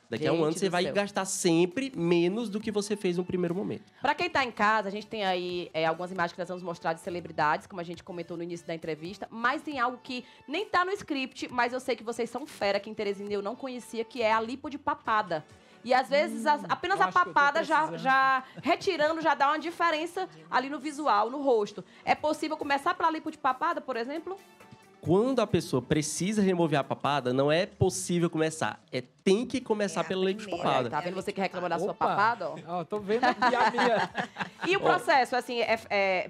Daqui a 1 ano Gente você do vai céu. gastar sempre menos do que você fez no primeiro momento. Pra quem tá em casa, a gente tem aí algumas imagens que nós vamos mostrar de celebridades, como a gente comentou no início da entrevista, mas tem algo que nem tá no script, mas eu sei que vocês são fera, que em Teresina eu não conhecia, que é a lipo de papada. E às vezes apenas eu a acho que eu tô papada precisando. já retirando já dá uma diferença ali no visual, no rosto. É possível começar pela lipo de papada, por exemplo? Quando a pessoa precisa remover a papada, não é possível começar. Tem que começar É a pela leite de primeira. papada. Tá vendo você que reclama da sua Opa! papada, ó? Ó, tô vendo aqui a minha. E o processo, assim,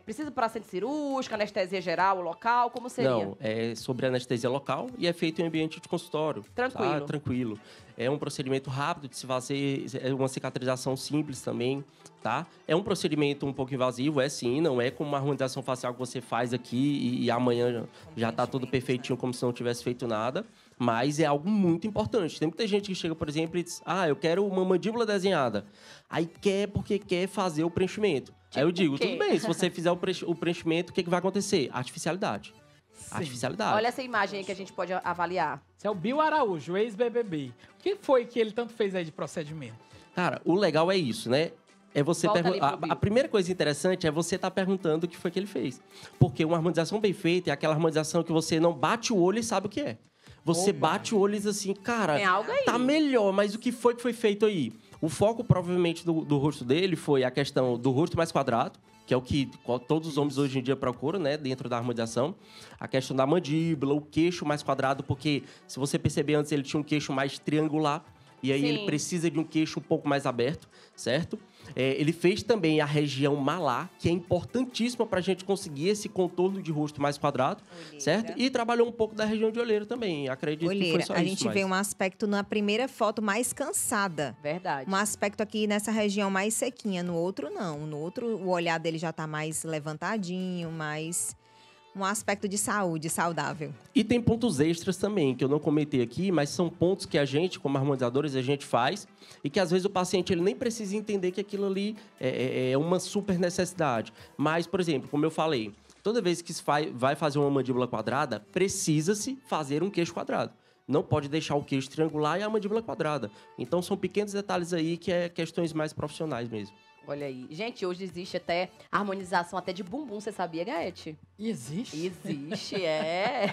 precisa para centro cirúrgico, anestesia geral, local, como seria? Não, é sobre anestesia local e é feito em ambiente de consultório. Tranquilo. Tá? Tranquilo. É um procedimento rápido de se fazer, é uma cicatrização simples também, tá? É um procedimento um pouco invasivo, é sim, não é como uma harmonização facial que você faz aqui e amanhã já tá tudo perfeitinho como se não tivesse feito nada. Mas é algo muito importante. Tem muita gente que chega, por exemplo, e diz, eu quero uma mandíbula desenhada. Aí quer porque quer fazer o preenchimento. Aí eu digo, o quê? tudo bem, se você fizer o preenchimento, o que vai acontecer? Artificialidade. Artificialidade. Olha essa imagem aí que a gente pode avaliar. Esse é o Bill Araújo, ex-BBB. O que foi que ele tanto fez aí de procedimento? Cara, o legal é isso, né? É você Volta ali pro perguntar. Bill. A primeira coisa interessante é você estar perguntando o que foi que ele fez. Porque uma harmonização bem feita é aquela harmonização que você não bate o olho e sabe o que é. Você bate o olho e diz assim, cara, Tem algo aí. tá melhor, mas o que foi feito aí? O foco, provavelmente, do rosto dele foi a questão do rosto mais quadrado, que é o que todos os homens hoje em dia procuram, né, dentro da harmonização. A questão da mandíbula, o queixo mais quadrado, porque, se você perceber antes, ele tinha um queixo mais triangular. E aí Sim. ele precisa de um queixo um pouco mais aberto, certo? Ele fez também a região malar, que é importantíssima para a gente conseguir esse contorno de rosto mais quadrado, Olheira. certo? E trabalhou um pouco da região de olheira também, acredito que Olheira, foi só a isso. gente mas- vê um aspecto na primeira foto mais cansada. Verdade. Um aspecto aqui nessa região mais sequinha. No outro, não. No outro, o olhar dele já tá mais levantadinho, mais um aspecto de saúde, saudável. E tem pontos extras também, que eu não comentei aqui, mas são pontos que a gente, como harmonizadores, a gente faz e que às vezes o paciente ele nem precisa entender que aquilo ali é uma super necessidade. Mas, por exemplo, como eu falei, toda vez que se vai fazer uma mandíbula quadrada, precisa-se fazer um queixo quadrado. Não pode deixar o queixo triangular e a mandíbula quadrada. Então, são pequenos detalhes aí que é questões mais profissionais mesmo. Olha aí. Gente, hoje existe até harmonização até de bumbum, você sabia, Gaete? Existe? Existe, é.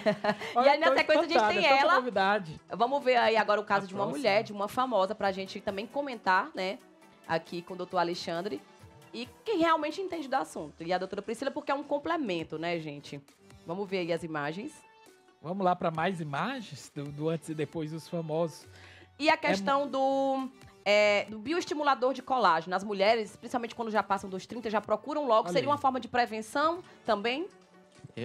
E Olha, aí, na tô sequência, a gente espantado, tem é tanta ela. novidade. Vamos ver aí agora o caso de uma próxima. mulher, de uma famosa, pra gente também comentar, né? Aqui com o doutor Alexandre. E quem realmente entende do assunto. E a doutora Priscila, porque é um complemento, né, gente? Vamos ver aí as imagens. Vamos lá para mais imagens do antes e depois dos famosos. E a questão do bioestimulador de colágeno. As mulheres, principalmente quando já passam dos 30, já procuram logo. Olha Seria aí. uma forma de prevenção também?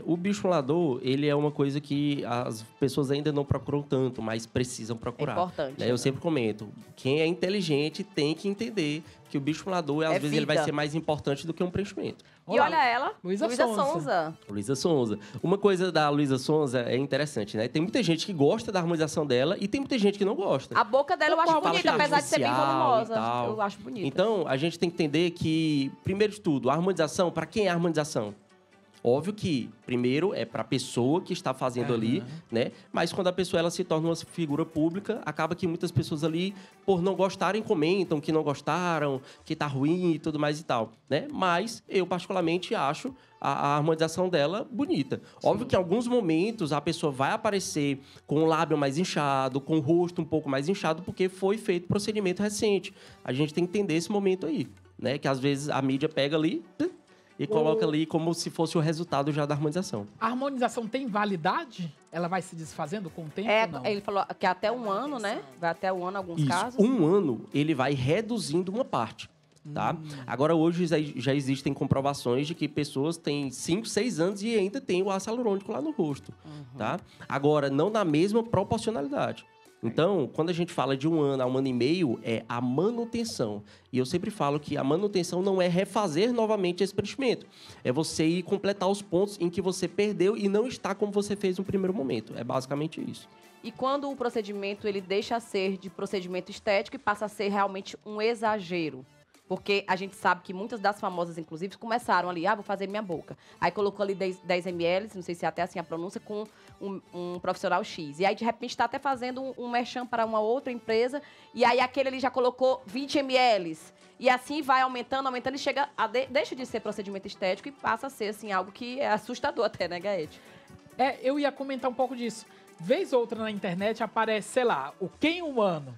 O bioestimulador, ele é uma coisa que as pessoas ainda não procuram tanto, mas precisam procurar. É importante. Eu sempre comento, quem é inteligente tem que entender que o bioestimulador, às vezes, ele vai ser mais importante do que um preenchimento. E olha ela, Luísa Sonza. Luísa Sonza. Uma coisa da Luísa Sonza é interessante, né? Tem muita gente que gosta da harmonização dela e tem muita gente que não gosta. A boca dela eu acho bonita, apesar de ser bem volumosa. Eu acho bonita. Então, a gente tem que entender que, primeiro de tudo, a harmonização, para quem é a harmonização? Óbvio que, primeiro, é para a pessoa que está fazendo ali, né? Mas quando a pessoa ela se torna uma figura pública, acaba que muitas pessoas ali, por não gostarem, comentam que não gostaram, que tá ruim e tudo mais e tal, né? Mas eu, particularmente, acho a harmonização dela bonita. Sim. Óbvio que em alguns momentos a pessoa vai aparecer com o lábio mais inchado, com o rosto um pouco mais inchado, porque foi feito procedimento recente. A gente tem que entender esse momento aí, né? Que às vezes a mídia pega ali e coloca ali como se fosse o resultado já da harmonização. A harmonização tem validade? Ela vai se desfazendo com o tempo ou não? Ele falou que até um ano, né? Vai até um ano em alguns casos. Um ano, ele vai reduzindo uma parte, tá? Agora, hoje já existem comprovações de que pessoas têm 5, 6 anos e ainda tem o ácido hialurônico lá no rosto, tá? Agora, não na mesma proporcionalidade. Então, quando a gente fala de 1 ano a 1 ano e meio, é a manutenção. E eu sempre falo que a manutenção não é refazer novamente esse preenchimento. É você ir completar os pontos em que você perdeu e não está como você fez no primeiro momento. É basicamente isso. E quando o procedimento ele deixa de ser de procedimento estético e passa a ser realmente um exagero? Porque a gente sabe que muitas das famosas, inclusive, começaram ali, vou fazer minha boca. Aí colocou ali 10 ml, não sei se é até assim a pronúncia, com um profissional X. E aí, de repente, está até fazendo um merchan para uma outra empresa, e aí aquele ali já colocou 20 ml. E assim vai aumentando e chega deixa de ser procedimento estético e passa a ser, assim, algo que é assustador até, né, Gaete? Eu ia comentar um pouco disso. Vez ou outra na internet aparece, sei lá, o Ken humano.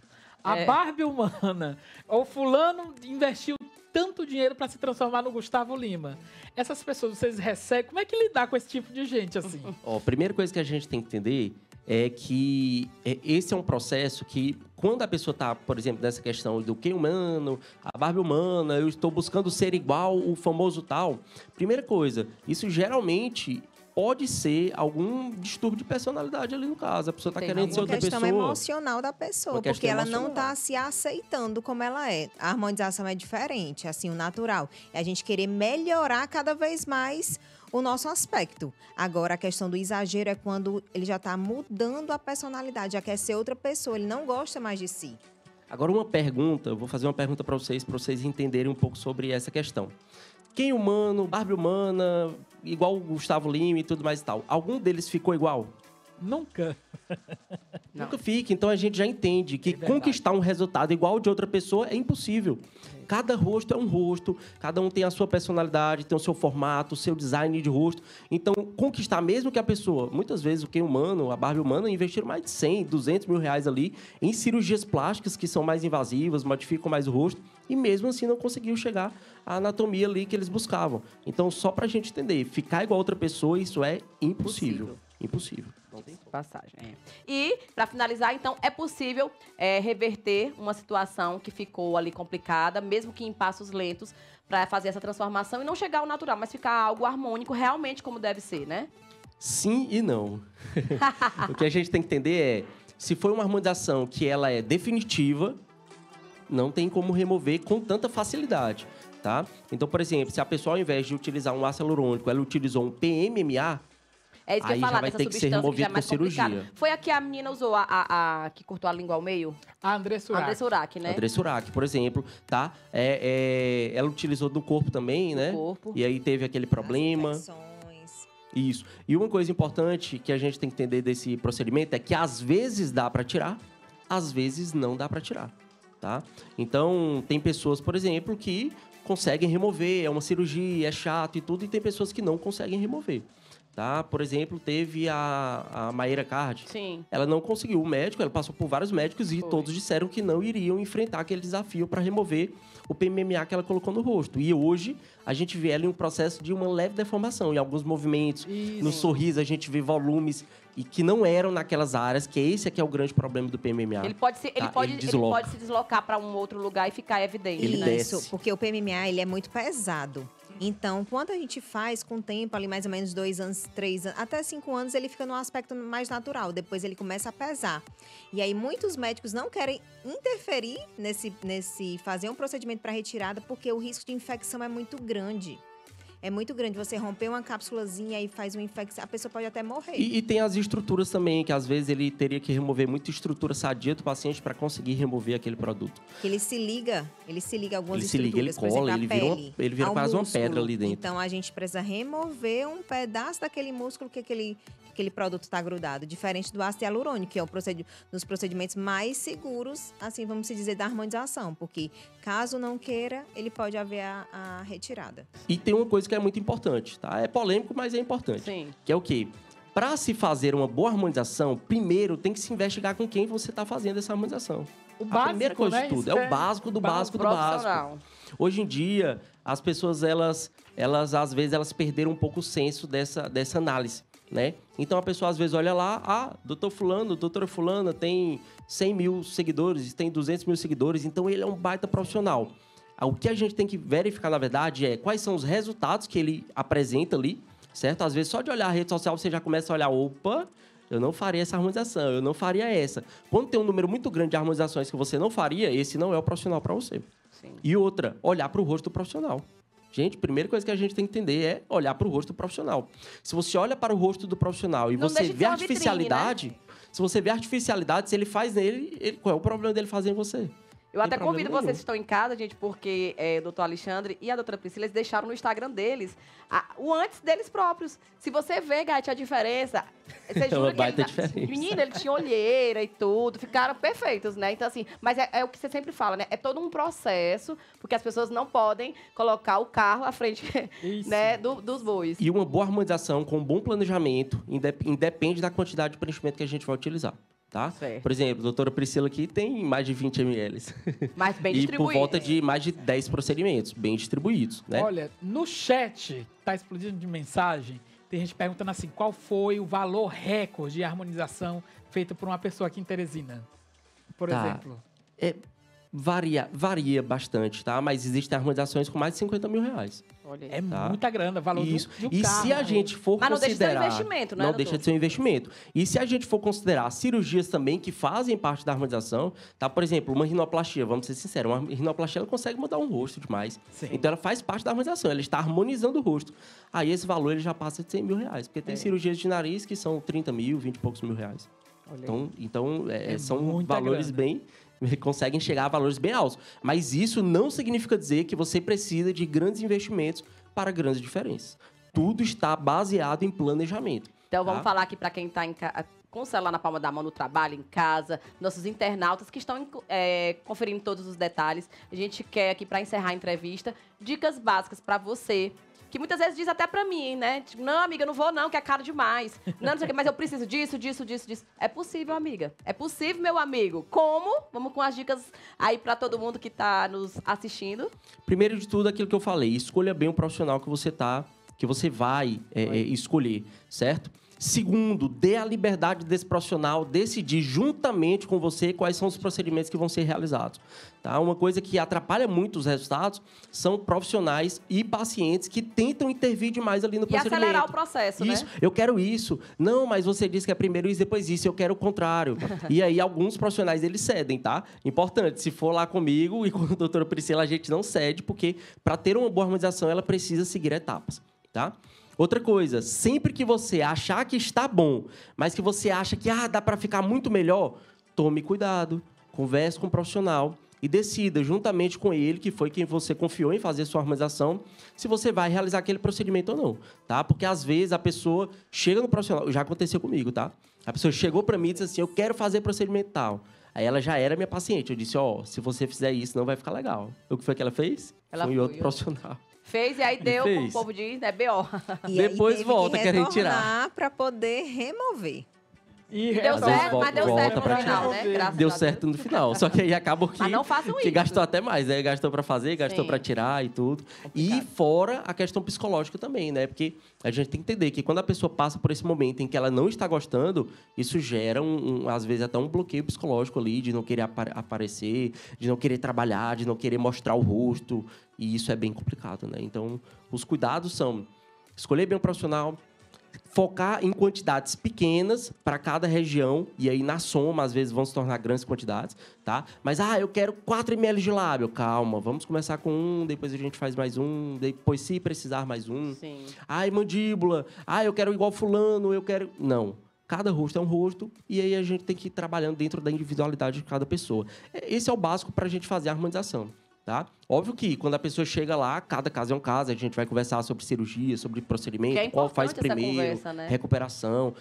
A Barbie humana. O fulano investiu tanto dinheiro para se transformar no Gustavo Lima. Essas pessoas, vocês recebem... Como é que lidar com esse tipo de gente, assim? A primeira coisa que a gente tem que entender é que esse é um processo que, quando a pessoa está, por exemplo, nessa questão do Ken humano, a Barbie humana, eu estou buscando ser igual o famoso tal. Primeira coisa, isso geralmente pode ser algum distúrbio de personalidade ali no caso. A pessoa está querendo ser outra pessoa. Uma questão emocional da pessoa, porque ela não está se aceitando como ela é. A harmonização é diferente, assim, o natural. É a gente querer melhorar cada vez mais o nosso aspecto. Agora, a questão do exagero é quando ele já está mudando a personalidade, já quer ser outra pessoa, ele não gosta mais de si. Agora, eu vou fazer uma pergunta para vocês entenderem um pouco sobre essa questão. Ken humano, Barbie humana, igual o Gustavo Lima e tudo mais e tal. Algum deles ficou igual? Nunca. Nunca fica. Então a gente já entende que conquistar um resultado igual ao de outra pessoa é impossível. Cada rosto é um rosto, cada um tem a sua personalidade, tem o seu formato, o seu design de rosto. Então, conquistar mesmo que a pessoa... Muitas vezes o Ken humano, a Barbie humana, investiram mais de 100, 200 mil reais ali em cirurgias plásticas que são mais invasivas, modificam mais o rosto. E mesmo assim não conseguiu chegar à anatomia ali que eles buscavam. Então, só pra gente entender, ficar igual a outra pessoa, isso é impossível. Impossível. Não tem passagem. E, para finalizar, então, é possível reverter uma situação que ficou ali complicada, mesmo que em passos lentos, para fazer essa transformação e não chegar ao natural, mas ficar algo harmônico realmente como deve ser, né? Sim e não. O que a gente tem que entender é, se for uma harmonização que ela é definitiva, não tem como remover com tanta facilidade, tá? Então, por exemplo, se a pessoa, ao invés de utilizar um ácido hialurônico, ela utilizou um PMMA, é isso que eu ia falar, já vai ter que ser removido por cirurgia. Foi a que a menina usou, que cortou a língua ao meio? A André Surak, né? André Surak, por exemplo, tá? Ela utilizou no corpo também, né? Corpo. E aí teve aquele problema. Isso. E uma coisa importante que a gente tem que entender desse procedimento é que às vezes dá para tirar, às vezes não dá para tirar, tá? Então, tem pessoas, por exemplo, que conseguem remover, é uma cirurgia, é chato e tudo, e tem pessoas que não conseguem remover. Tá? Por exemplo, teve a Mayra Card. Sim. Ela não conseguiu o médico, ela passou por vários médicos e todos disseram que não iriam enfrentar aquele desafio para remover o PMMA que ela colocou no rosto. E hoje, a gente vê ela em um processo de uma leve deformação. Em alguns movimentos, no sorriso, a gente vê volumes e que não eram naquelas áreas, que esse aqui é o grande problema do PMMA. Ele pode se deslocar para um outro lugar e ficar evidente. Isso, porque o PMMA ele é muito pesado. Então, quando a gente faz com o tempo, ali mais ou menos 2 anos, 3 anos, até 5 anos, ele fica num aspecto mais natural. Depois ele começa a pesar. E aí, muitos médicos não querem interferir nesse fazer um procedimento para retirada, porque o risco de infecção é muito grande. É muito grande. Você romper uma cápsulazinha e faz uma infecção, a pessoa pode até morrer. E tem as estruturas também, que às vezes ele teria que remover muita estrutura sadia do paciente para conseguir remover aquele produto. Ele se liga algumas ele estruturas. Se liga, ele cola, ele vira quase uma pedra ali dentro. Então, a gente precisa remover um pedaço daquele músculo que aquele produto está grudado. Diferente do ácido hialurônico, que é dos procedimentos mais seguros, assim, vamos dizer, da harmonização. Porque, caso não queira, ele pode haver a retirada. E tem uma coisa que é muito importante, tá? É polêmico, mas é importante. Sim. Que é o quê? Para se fazer uma boa harmonização, primeiro tem que se investigar com quem você está fazendo essa harmonização. O básico, a primeira coisa de tudo. É o básico do básico do básico. Hoje em dia, as pessoas, elas às vezes, elas perderam um pouco o senso dessa análise, né? Então, a pessoa, às vezes, olha lá, doutor fulano, doutora fulana tem 100 mil seguidores, tem 200 mil seguidores, então ele é um baita profissional. O que a gente tem que verificar, na verdade, é quais são os resultados que ele apresenta ali, certo? Às vezes, só de olhar a rede social, você já começa a olhar, opa, eu não faria essa harmonização, eu não faria essa. Quando tem um número muito grande de harmonizações que você não faria, esse não é o profissional para você. Sim. E outra, olhar para o rosto do profissional. Gente, a primeira coisa que a gente tem que entender é olhar para o rosto do profissional. Se você olha para o rosto do profissional e você vê artificialidade, vitrine, né? Se você vê artificialidade, se ele faz nele, qual é o problema dele fazer em você? Eu até convido vocês que estão em casa, gente, porque o doutor Alexandre e a doutora Priscila, eles deixaram no Instagram deles o antes deles próprios. Se você vê, Gatti, a diferença... Você jura que menina, ele tinha olheira e tudo, ficaram perfeitos, né? Então, assim, mas é o que você sempre fala, né? É todo um processo, porque as pessoas não podem colocar o carro à frente, né, dos bois. E uma boa harmonização com um bom planejamento independe da quantidade de preenchimento que a gente vai utilizar. Tá? Certo. Por exemplo, a doutora Priscila aqui tem mais de 20 ml. Mas bem distribuído. E por volta de mais de 10 procedimentos, bem distribuídos, né? Olha, no chat, tá explodindo de mensagem, tem gente perguntando assim, qual foi o valor recorde de harmonização feito por uma pessoa aqui em Teresina, por exemplo? Varia bastante, tá? Mas existem harmonizações com mais de 50 mil reais. Olha, é muita grana, valor Isso. de um e carro. Se a gente for Mas considerar... não deixa de ser um investimento, né? Não deixa de ser um investimento. E se a gente for considerar cirurgias também que fazem parte da harmonização, tá? Por exemplo, uma rinoplastia, vamos ser sinceros, uma rinoplastia ela consegue mudar um rosto demais. Sim. Então ela faz parte da harmonização, ela está harmonizando o rosto. Aí esse valor ele já passa de 100 mil reais, porque tem cirurgias de nariz que são 30 mil, 20 e poucos mil reais. Então são valores grana. Conseguem chegar a valores bem altos. Mas isso não significa dizer que você precisa de grandes investimentos para grandes diferenças. Tudo está baseado em planejamento. Então, vamos falar aqui para quem está com o celular na palma da mão no trabalho, em casa, nossos internautas que estão conferindo todos os detalhes. A gente quer aqui, para encerrar a entrevista, dicas básicas para você, que muitas vezes diz até pra mim, né? Tipo, não, amiga, eu não vou não, que é caro demais. Não sei o que, mas eu preciso disso. É possível, amiga. É possível, meu amigo. Como? Vamos com as dicas aí pra todo mundo que tá nos assistindo. Primeiro de tudo, aquilo que eu falei. Escolha bem o profissional que você vai escolher, certo? Segundo, dê a liberdade desse profissional decidir juntamente com você quais são os procedimentos que vão ser realizados. Tá? Uma coisa que atrapalha muito os resultados são profissionais e pacientes que tentam intervir demais ali no procedimento. E acelerar o processo, isso, né? Eu quero isso. Não, mas você disse que é primeiro isso, depois isso. Eu quero o contrário. E aí, alguns profissionais, eles cedem, tá? Importante, se for lá comigo e com a doutora Priscila, a gente não cede, porque para ter uma boa harmonização, ela precisa seguir etapas, tá? Outra coisa, sempre que você achar que está bom, mas que você acha que dá para ficar muito melhor, tome cuidado, converse com o profissional e decida, juntamente com ele, que foi quem você confiou em fazer sua harmonização, se você vai realizar aquele procedimento ou não, tá? Porque, às vezes, a pessoa chega no profissional... Já aconteceu comigo, tá? A pessoa chegou para mim e disse assim, eu quero fazer procedimento tal. Aí ela já era minha paciente. Eu disse, se você fizer isso, não vai ficar legal. O que foi que ela fez? Ela foi outro profissional. Fez e aí deu, como o povo diz, né? B.O. E depois volta, querem tirar. Para poder remover. E deu certo, mas deu certo no final, né? Graças deu certo no final. Só que aí acabou que, gastou até mais, né? Gastou para fazer, gastou para tirar e tudo. Complicado. E fora a questão psicológica também, né? Porque a gente tem que entender que quando a pessoa passa por esse momento em que ela não está gostando, isso gera, às vezes, até um bloqueio psicológico ali, de não querer aparecer, de não querer trabalhar, de não querer mostrar o rosto. E isso é bem complicado, né? Então, os cuidados são escolher bem um profissional, focar em quantidades pequenas para cada região, e aí na soma, às vezes, vão se tornar grandes quantidades, tá? Mas, eu quero 4 ml de lábio. Calma, vamos começar com 1, depois a gente faz mais 1, depois, se precisar, mais 1. Sim. Mandíbula. Eu quero igual fulano, eu quero... Não. Cada rosto é um rosto, e aí a gente tem que ir trabalhando dentro da individualidade de cada pessoa. Esse é o básico para a gente fazer a harmonização. Tá? Óbvio que quando a pessoa chega lá, cada caso é um caso, a gente vai conversar sobre cirurgia, sobre procedimento, qual faz primeiro, conversa, né? Recuperação.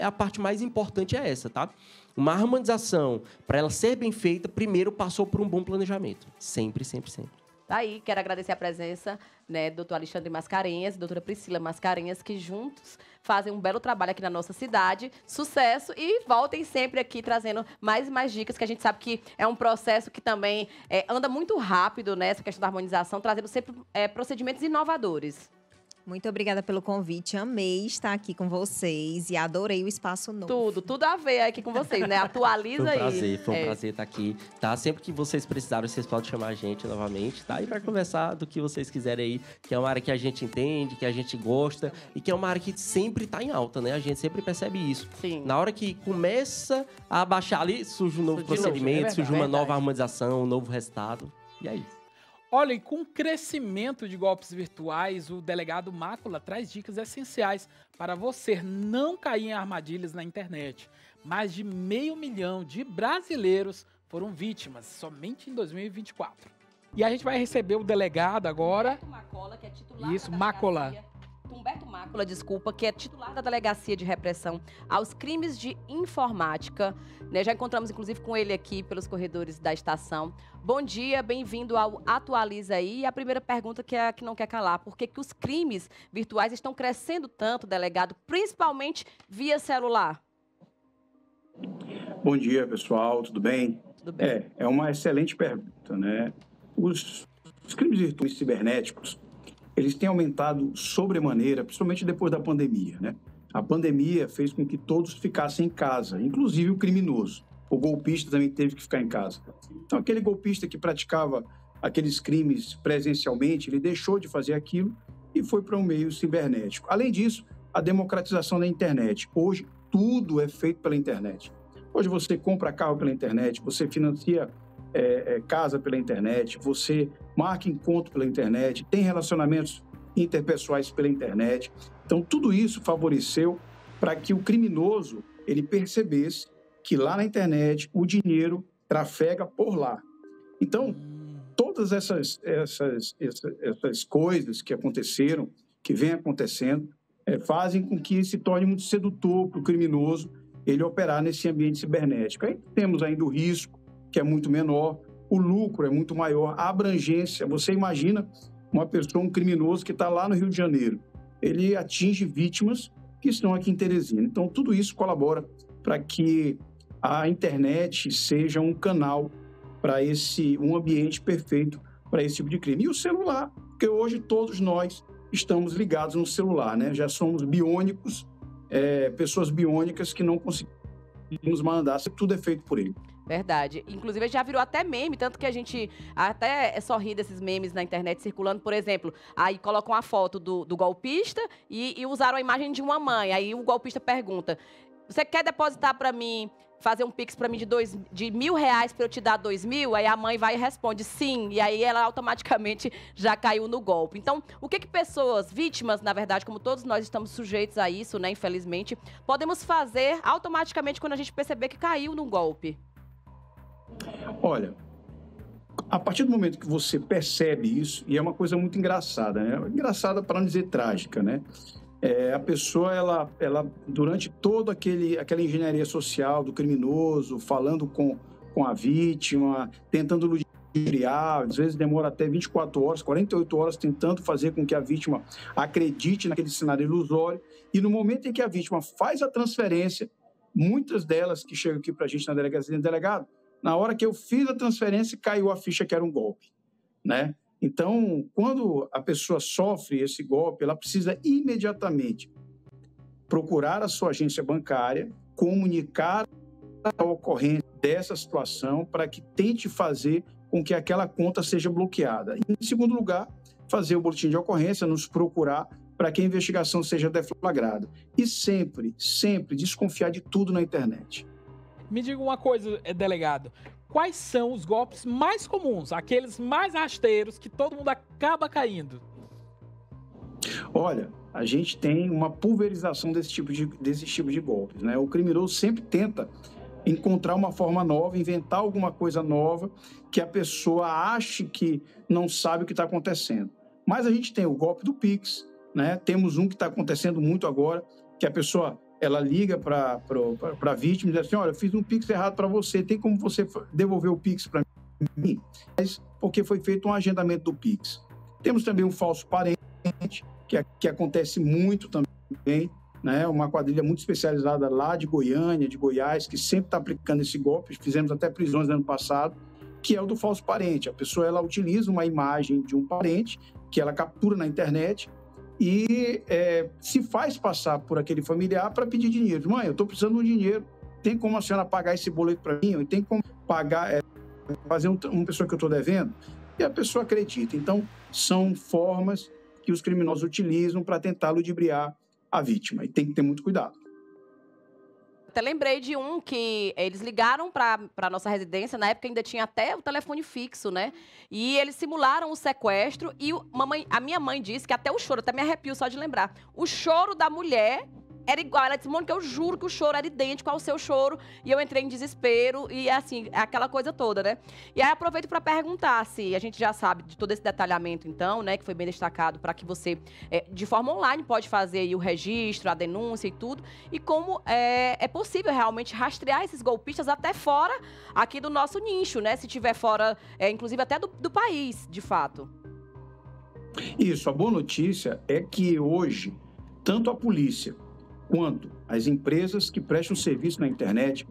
A parte mais importante é essa, tá? Uma harmonização, para ela ser bem feita, primeiro passou por um bom planejamento. Sempre, sempre, sempre. Aí, quero agradecer a presença, né, do doutor Alexandre Mascarenhas e doutora Priscila Mascarenhas, que juntos fazem um belo trabalho aqui na nossa cidade. Sucesso e voltem sempre aqui trazendo mais e mais dicas, que a gente sabe que é um processo que também anda muito rápido, né, essa questão da harmonização, trazendo sempre procedimentos inovadores. Muito obrigada pelo convite, amei estar aqui com vocês e adorei o espaço novo. Tudo a ver aqui com vocês, né? Atualiza aí. Foi um prazer estar aqui, tá? Sempre que vocês precisarem, vocês podem chamar a gente novamente, tá? E para conversar do que vocês quiserem aí, que é uma área que a gente entende, que a gente gosta e que é uma área que sempre está em alta, né? A gente sempre percebe isso. Sim. Na hora que começa a baixar ali, surge um novo procedimento, surge uma nova harmonização, um novo resultado. E é isso. Olha, e com o crescimento de golpes virtuais, o delegado Mácula traz dicas essenciais para você não cair em armadilhas na internet. Mais de 500 mil de brasileiros foram vítimas somente em 2024. E a gente vai receber o delegado agora. Humberto Mácula, que é titular Isso, Mácula. Humberto Mácula, desculpa, que é titular da Delegacia de Repressão aos Crimes de Informática. Né? Já encontramos, inclusive, com ele aqui pelos corredores da estação. Bom dia, bem-vindo ao Atualiza aí. E a primeira pergunta que é a que não quer calar. Por que os crimes virtuais estão crescendo tanto, delegado, principalmente via celular? Bom dia, pessoal. Tudo bem? Tudo bem. É uma excelente pergunta, né? Os crimes virtuais cibernéticos, eles têm aumentado sobremaneira, principalmente depois da pandemia, né? A pandemia fez com que todos ficassem em casa, inclusive o criminoso. O golpista também teve que ficar em casa. Então, aquele golpista que praticava aqueles crimes presencialmente, ele deixou de fazer aquilo e foi para um meio cibernético. Além disso, a democratização da internet. Hoje, tudo é feito pela internet. Hoje, você compra carro pela internet, você financia casa pela internet, você marca encontro pela internet, tem relacionamentos interpessoais pela internet. Então, tudo isso favoreceu para que o criminoso ele percebesse que lá na internet o dinheiro trafega por lá. Então, todas essas coisas que aconteceram, que vêm acontecendo, fazem com que se torne muito sedutor para o criminoso ele operar nesse ambiente cibernético. Aí temos ainda o risco, que é muito menor, o lucro é muito maior, a abrangência. Você imagina uma pessoa, um criminoso que está lá no Rio de Janeiro, ele atinge vítimas que estão aqui em Teresina. Então, tudo isso colabora para que a internet seja um canal para um ambiente perfeito para esse tipo de crime. E o celular, porque hoje todos nós estamos ligados no celular, né? Já somos biônicos, pessoas biônicas que não conseguimos mandar, tudo é feito por ele. Verdade. Inclusive, já virou até meme, tanto que a gente até sorri desses memes na internet circulando, por exemplo, aí colocam a foto do golpista e usaram a imagem de uma mãe. Aí o golpista pergunta, você quer depositar para mim, fazer um Pix para mim de R$1.000 para eu te dar 2.000? Aí a mãe vai e responde sim, e aí ela automaticamente já caiu no golpe. Então, o que pessoas, vítimas, na verdade, como todos nós estamos sujeitos a isso, né, infelizmente, podemos fazer automaticamente quando a gente perceber que caiu num golpe? Olha, a partir do momento que você percebe isso, e é uma coisa muito engraçada, né? Engraçada para não dizer trágica, né? A pessoa, ela durante toda aquela engenharia social do criminoso, falando com a vítima, tentando ludibriar, às vezes demora até 24 horas, 48 horas, tentando fazer com que a vítima acredite naquele cenário ilusório, e no momento em que a vítima faz a transferência, muitas delas que chegam aqui para a gente na delegacia, delegado, na hora que eu fiz a transferência, caiu a ficha que era um golpe, né? Então, quando a pessoa sofre esse golpe, ela precisa imediatamente procurar a sua agência bancária, comunicar a ocorrência dessa situação para que tente fazer com que aquela conta seja bloqueada. E, em segundo lugar, fazer o boletim de ocorrência, nos procurar para que a investigação seja deflagrada. E sempre, sempre desconfiar de tudo na internet. Me diga uma coisa, delegado. Quais são os golpes mais comuns, aqueles mais rasteiros que todo mundo acaba caindo? Olha, a gente tem uma pulverização desse tipo de golpes, né? O criminoso sempre tenta encontrar uma forma nova, inventar alguma coisa nova que a pessoa ache que não sabe o que está acontecendo. Mas a gente tem o golpe do Pix, né? Temos um que está acontecendo muito agora, que a pessoa ela liga para a vítima e diz assim, olha, eu fiz um Pix errado para você, tem como você devolver o Pix para mim? Mas porque foi feito um agendamento do Pix. Temos também um falso parente, que acontece muito também, né? Uma quadrilha muito especializada lá de Goiânia, de Goiás, que sempre está aplicando esse golpe, fizemos até prisões no ano passado, que é o do falso parente. A pessoa ela utiliza uma imagem de um parente, que ela captura na internet, e se faz passar por aquele familiar para pedir dinheiro. Mãe, eu estou precisando de um dinheiro, tem como a senhora pagar esse boleto para mim? Ou tem como pagar, fazer uma pessoa que eu estou devendo? E a pessoa acredita. Então, são formas que os criminosos utilizam para tentar ludibriar a vítima. E tem que ter muito cuidado. Até lembrei de um que eles ligaram para a nossa residência, na época ainda tinha até o telefone fixo, né? E eles simularam o sequestro e a minha mãe disse que até o choro, até me arrepio só de lembrar, o choro da mulher era igual. Ela disse, Mônica, eu juro que o choro era idêntico ao seu choro. E eu entrei em desespero e, assim, aquela coisa toda, né? E aí aproveito para perguntar se a gente já sabe de todo esse detalhamento, então, né? Que foi bem destacado para que você, de forma online, pode fazer aí o registro, a denúncia e tudo. E como é possível realmente rastrear esses golpistas até fora aqui do nosso nicho, né? Se tiver fora, inclusive até do país, de fato. Isso, a boa notícia é que hoje, tanto a polícia quanto as empresas que prestam serviço na internet,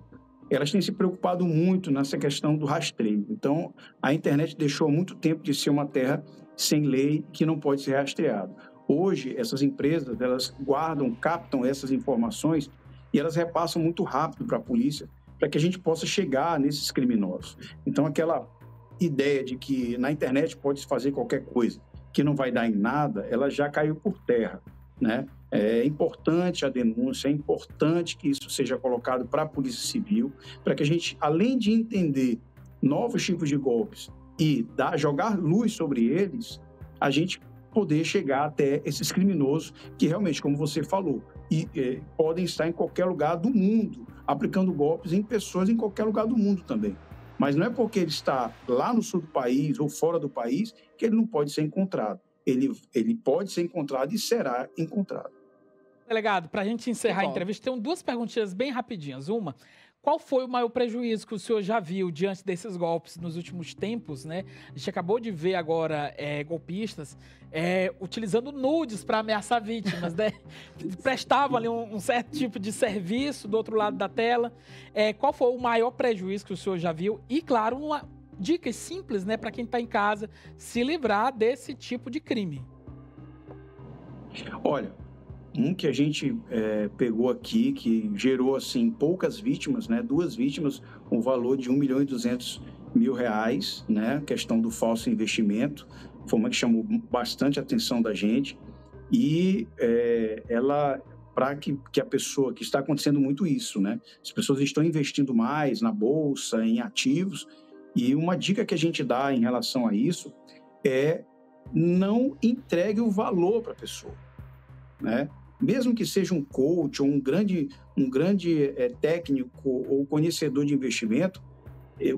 elas têm se preocupado muito nessa questão do rastreio. Então, a internet deixou há muito tempo de ser uma terra sem lei que não pode ser rastreada. Hoje, essas empresas, elas guardam, captam essas informações e elas repassam muito rápido para a polícia para que a gente possa chegar nesses criminosos. Então, aquela ideia de que na internet pode-se fazer qualquer coisa, que não vai dar em nada, ela já caiu por terra, né? É importante a denúncia, é importante que isso seja colocado para a Polícia Civil, para que a gente, além de entender novos tipos de golpes e jogar luz sobre eles, a gente poder chegar até esses criminosos que realmente, como você falou, podem estar em qualquer lugar do mundo, aplicando golpes em pessoas em qualquer lugar do mundo também. Mas não é porque ele está lá no sul do país ou fora do país que ele não pode ser encontrado. Ele pode ser encontrado e será encontrado. Delegado, para a gente encerrar a entrevista, tem duas perguntinhas bem rapidinhas. Uma, qual foi o maior prejuízo que o senhor já viu diante desses golpes nos últimos tempos, né? A gente acabou de ver agora golpistas utilizando nudes para ameaçar vítimas, né? Prestavam ali um certo tipo de serviço do outro lado da tela. Qual foi o maior prejuízo que o senhor já viu? E, claro, uma dica simples, né, para quem está em casa, se livrar desse tipo de crime. Olha, um que a gente pegou aqui, que gerou, assim, poucas vítimas, né? 2 vítimas, um valor de R$1.200.000, né? Questão do falso investimento, foi uma que chamou bastante a atenção da gente. E para que a pessoa, que está acontecendo muito isso, né? As pessoas estão investindo mais na bolsa, em ativos, e uma dica que a gente dá em relação a isso é não entregue o valor para a pessoa, né? Mesmo que seja um coach ou um grande técnico ou conhecedor de investimento,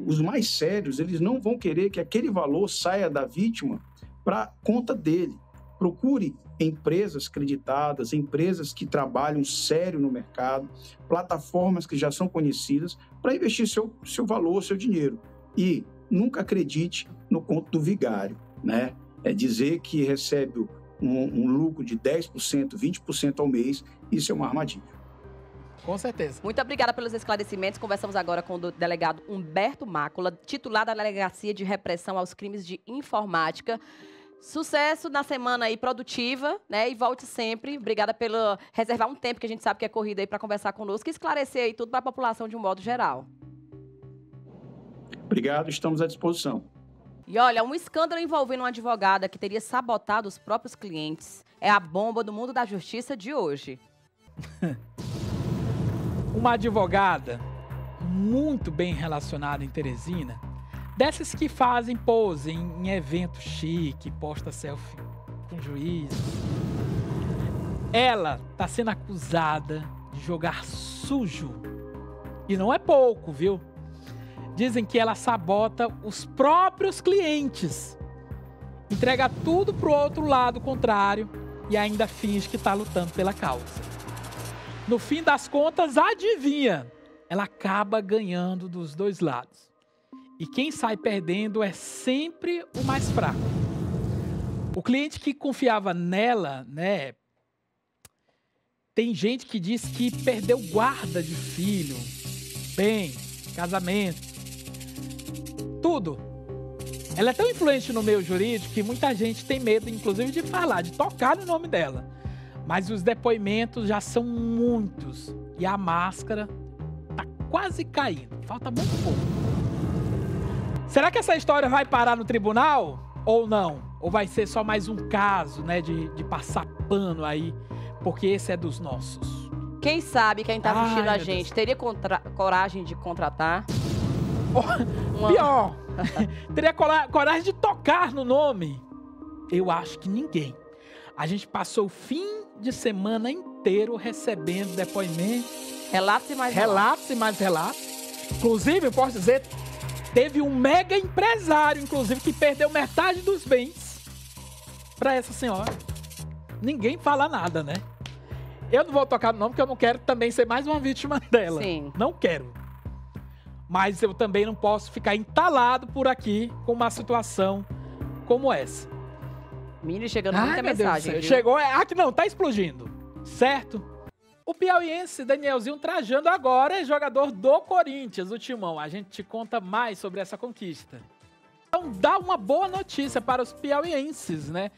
os mais sérios, eles não vão querer que aquele valor saia da vítima para conta dele. Procure empresas creditadas, empresas que trabalham sério no mercado, plataformas que já são conhecidas para investir seu valor, seu dinheiro. E nunca acredite no conto do vigário, né? Dizer que recebe um lucro de 10%, 20% ao mês, isso é uma armadilha. Com certeza. Muito obrigada pelos esclarecimentos. Conversamos agora com o delegado Humberto Mácula, titular da Delegacia de Repressão aos Crimes de Informática. Sucesso na semana aí produtiva, né? E volte sempre. Obrigada pelo reservar um tempo que a gente sabe que é corrida aí para conversar conosco e esclarecer aí tudo para a população de um modo geral. Obrigado, estamos à disposição. E olha, um escândalo envolvendo uma advogada que teria sabotado os próprios clientes é a bomba do mundo da justiça de hoje. Uma advogada muito bem relacionada em Teresina, dessas que fazem pose em evento chique, posta selfie com juiz. Ela está sendo acusada de jogar sujo. E não é pouco, viu? Dizem que ela sabota os próprios clientes. Entrega tudo pro outro lado contrário e ainda finge que está lutando pela causa. No fim das contas, adivinha? Ela acaba ganhando dos dois lados. E quem sai perdendo é sempre o mais fraco. O cliente que confiava nela, né? Tem gente que diz que perdeu guarda de filho, bem, casamento, tudo. Ela é tão influente no meio jurídico que muita gente tem medo, inclusive, de falar, de tocar no nome dela. Mas os depoimentos já são muitos e a máscara tá quase caindo. Falta muito pouco. Será que essa história vai parar no tribunal ou não? Ou vai ser só mais um caso, né, de passar pano aí, porque esse é dos nossos? Quem sabe, quem tá assistindo a gente, teria coragem de contratar? Pior, teria coragem de tocar no nome? Eu acho que ninguém. A gente passou o fim de semana inteiro recebendo depoimentos. Relatos e mais relatos. E mais relatos. Inclusive, eu posso dizer, teve um mega empresário, inclusive, que perdeu metade dos bens para essa senhora. Ninguém fala nada, né? Eu não vou tocar no nome, porque eu não quero também ser mais uma vítima dela. Sim. Não quero. Mas eu também não posso ficar entalado por aqui com uma situação como essa. Mini chegando muita mensagem. Chegou, aqui não, tá explodindo. Certo? O piauiense Danielzinho Trajano agora é jogador do Corinthians, o Timão. A gente te conta mais sobre essa conquista. Então dá uma boa notícia para os piauienses, né?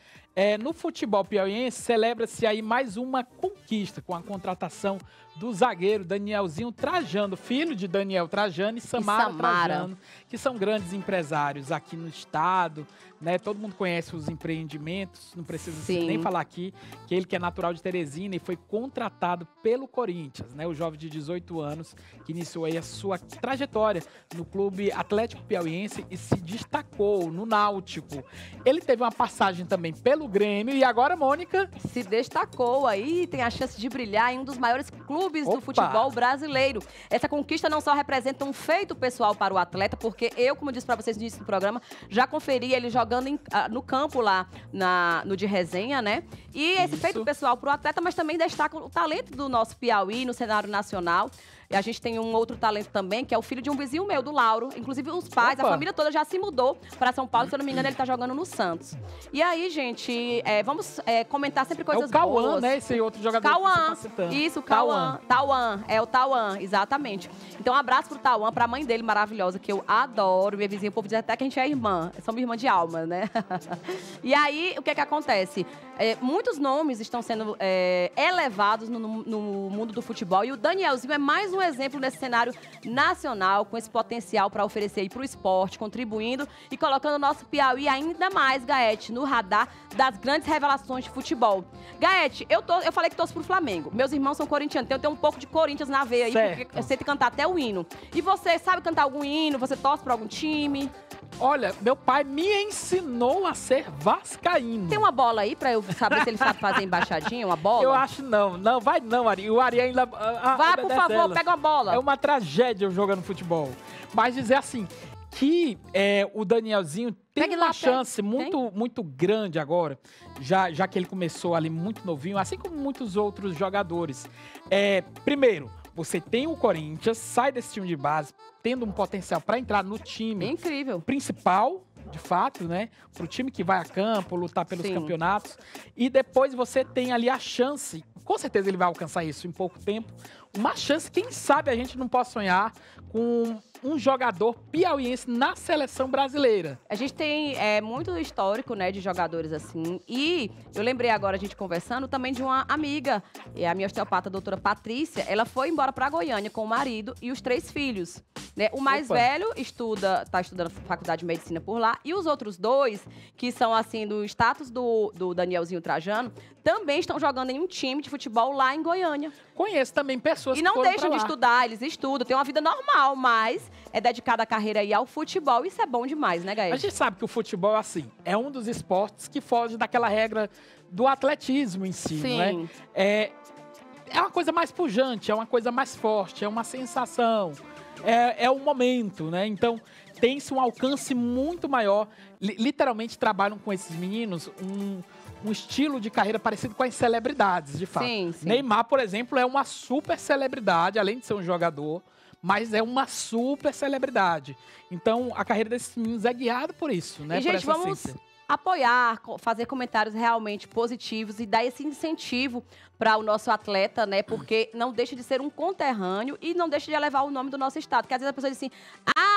No futebol piauiense celebra-se aí mais uma conquista com a contratação do zagueiro Danielzinho Trajano, filho de Daniel Trajano e Samara Trajano, que são grandes empresários aqui no estado, né? Todo mundo conhece os empreendimentos, não precisa nem falar aqui, que ele que é natural de Teresina e foi contratado pelo Corinthians, né? O jovem de 18 anos que iniciou aí a sua trajetória no Clube Atlético Piauiense e se destacou no Náutico. Ele teve uma passagem também pelo Grêmio e agora, Mônica, se destacou aí, tem a chance de brilhar em um dos maiores clubes do futebol brasileiro. Essa conquista não só representa um feito pessoal para o atleta, porque eu, como disse para vocês no início do programa, já conferi ele jogando no campo lá no de resenha, né? E esse feito pessoal para o atleta, mas também destaca o talento do nosso Piauí no cenário nacional. E a gente tem um outro talento também, que é o filho de um vizinho meu, do Lauro. Inclusive, os pais, a família toda já se mudou para São Paulo. Se eu não me engano, ele tá jogando no Santos. E aí, gente, vamos comentar sempre coisas boas. É o Cauã, né? Esse outro jogador Cauã. que você tá citando. Isso, Cauã. Tauan. É o Tauan, exatamente. Então, um abraço pro Tauan, pra mãe dele maravilhosa, que eu adoro. Minha vizinha, o povo diz até que a gente é irmã. Somos irmã de alma, né? E aí, o que acontece? Muitos nomes estão sendo elevados no mundo do futebol. E o Danielzinho é mais um exemplo nesse cenário nacional, com esse potencial para oferecer aí para o esporte, contribuindo e colocando o nosso Piauí ainda mais, Gaete, no radar das grandes revelações de futebol. Gaete, eu falei que torço pro Flamengo. Meus irmãos são corintianos, então eu tenho um pouco de Corinthians na veia aí, porque eu sei cantar até o hino. E você sabe cantar algum hino? Você torce para algum time? Olha, meu pai me ensinou a ser vascaíno. Tem uma bola aí pra eu saber se ele sabe fazer embaixadinha, uma bola? Eu acho não. Não, vai não, Ari. O Ari ainda... Vai, por favor, pega uma bola. É uma tragédia eu jogando futebol. Mas dizer assim, que o Danielzinho tem uma chance muito grande agora, já que ele começou ali muito novinho, assim como muitos outros jogadores. Primeiro, você tem o Corinthians, sai desse time de base, tendo um potencial para entrar no time incrível principal, de fato, né? Pro time que vai a campo, lutar pelos campeonatos. E depois você tem ali a chance, com certeza ele vai alcançar isso em pouco tempo, uma chance, quem sabe a gente não pode sonhar com um jogador piauiense na seleção brasileira. A gente tem muito histórico, né, de jogadores assim. E eu lembrei agora, a gente conversando, também de uma amiga, a minha osteopata, a doutora Patrícia. Ela foi embora para Goiânia com o marido e os 3 filhos. Né? O mais velho tá estudando faculdade de medicina por lá. E os outros 2, que são assim do status do Danielzinho Trajano, também estão jogando em um time de futebol lá em Goiânia. Conheço também pessoas que foram não deixam de estudar, eles estudam, têm uma vida normal, mas é dedicada a carreira aí ao futebol. Isso é bom demais, né, Gael? A gente sabe que o futebol, assim, é um dos esportes que foge daquela regra do atletismo em si, Sim. não é? É uma coisa mais pujante, é uma coisa mais forte, é uma sensação, é um momento, né? Então, tem-se um alcance muito maior. Literalmente, trabalham com esses meninos um estilo de carreira parecido com as celebridades, de fato. Sim, sim. Neymar, por exemplo, é uma super celebridade, além de ser um jogador, mas é uma super celebridade. Então, a carreira desses meninos é guiada por isso, né? E, gente, vamos apoiar, fazer comentários realmente positivos e dar esse incentivo para o nosso atleta, né? Porque não deixa de ser um conterrâneo e não deixa de elevar o nome do nosso estado. Porque às vezes a pessoa diz assim,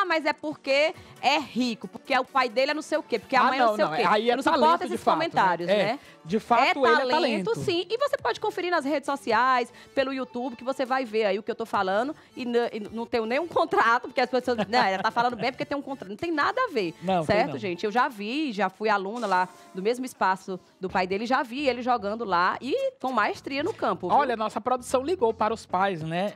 mas é porque é rico, porque o pai dele é não sei o quê, porque a mãe é não sei o quê. Aí não suporta esses comentários, né? De fato, ele é talento. Sim. E você pode conferir nas redes sociais, pelo YouTube, que você vai ver aí o que eu tô falando. E não tenho nenhum contrato, porque as pessoas... Não, ela tá falando bem porque tem um contrato. Não tem nada a ver, não, certo, não. gente? Eu já fui aluna lá do mesmo espaço do pai dele, já vi ele jogando lá e com maestria no campo. Viu? Olha, nossa produção ligou para os pais, né?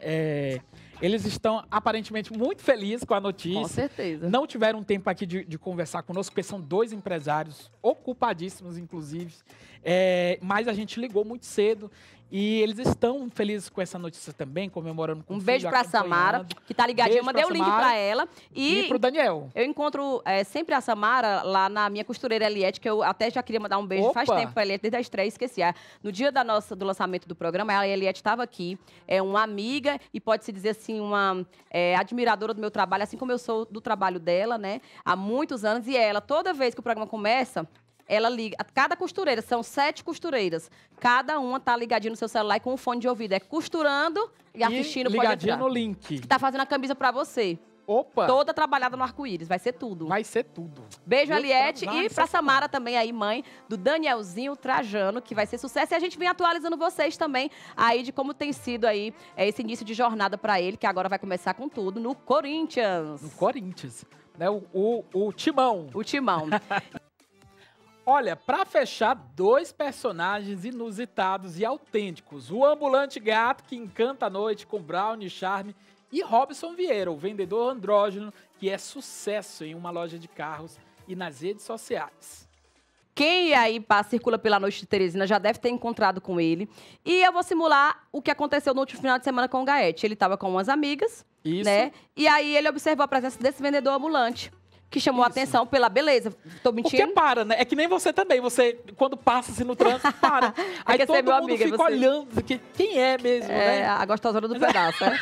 Eles estão aparentemente muito felizes com a notícia. Com certeza. Não tiveram tempo aqui de conversar conosco, porque são 2 empresários, ocupadíssimos, inclusive. Mas a gente ligou muito cedo. E eles estão felizes com essa notícia também, comemorando com o filho. Um beijo pra Samara, que tá ligadinha. Eu mandei o link pra ela. E pro Daniel. Eu encontro sempre a Samara lá na minha costureira Eliette, que eu até já queria mandar um beijo faz tempo pra Eliette, desde a estreia, esqueci. No dia do lançamento do programa, a Eliette estava aqui. É uma amiga e pode-se dizer assim, uma admiradora do meu trabalho, assim como eu sou do trabalho dela, né? Há muitos anos. E ela, toda vez que o programa começa... Ela liga, cada costureira, são 7 costureiras. Cada uma tá ligadinha no seu celular e com um fone de ouvido. É costurando e assistindo, pode entrar. Ligadinha no link. Tá fazendo a camisa pra você. Opa! Toda trabalhada no arco-íris, vai ser tudo. Vai ser tudo. Beijo, Eliette. E pra Samara também aí, mãe do Danielzinho Trajano, que vai ser sucesso. E a gente vem atualizando vocês também aí de como tem sido aí esse início de jornada pra ele, que agora vai começar com tudo no Corinthians. No Corinthians, né? O Timão. O Timão. Olha, pra fechar, 2 personagens inusitados e autênticos. O ambulante gato que encanta a noite com Brownie Charme e Robson Vieira, o vendedor andrógeno que é sucesso em uma loja de carros e nas redes sociais. Quem aí circula pela noite de Teresina já deve ter encontrado com ele. E eu vou simular o que aconteceu no último final de semana com o Gaete. Ele estava com umas amigas, né? E aí ele observou a presença desse vendedor ambulante, que chamou a atenção pela beleza. Tô mentindo? Porque para, né? É que nem você também. Você, quando passa assim no trânsito, para. Aí todo mundo amiga, fica olhando. Quem é mesmo, né? A gostosona do pedaço, né?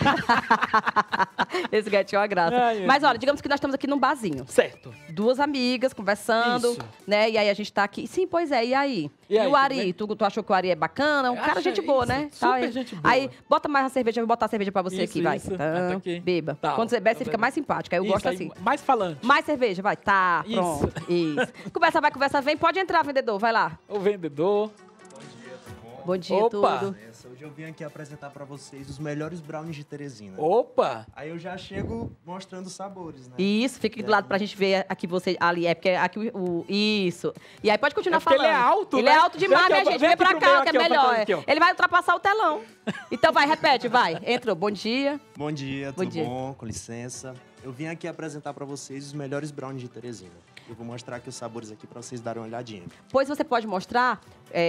Esse gatinho é uma graça. Mas olha, digamos que nós estamos aqui num barzinho. Certo. 2 amigas conversando, né? E aí a gente tá aqui. Sim, pois é. E aí? E o Ari? Tu achou que o Ari é bacana? Um cara gente boa, né? Super gente boa. Aí, bota mais a cerveja. Eu vou botar a cerveja pra você aqui, vai. Tá aqui. Beba. Quando você bebe, você fica mais simpática. Eu gosto assim. Mais falante. Mais cerveja, vai. Tá, pronto. Isso. Conversa vai, conversa vem. Pode entrar, vendedor. Vai lá. O vendedor. Bom dia, tudo bom? Bom dia, tudo. Hoje eu vim aqui apresentar pra vocês os melhores brownies de Teresina. Opa! Aí eu já chego mostrando os sabores, né? Isso, fica aqui do lado pra gente ver aqui você ali. É porque aqui isso. E aí pode continuar falando. Ele é alto, Ele né? é alto demais, minha gente. Vem pra cá, que é melhor. Ele vai ultrapassar o telão. Então vai, repete, vai. Entrou. Bom dia. Bom dia, tudo bom? Com licença. Eu vim aqui apresentar pra vocês os melhores brownies de Teresina. Eu vou mostrar aqui os sabores aqui pra vocês darem uma olhadinha. Pois você pode mostrar,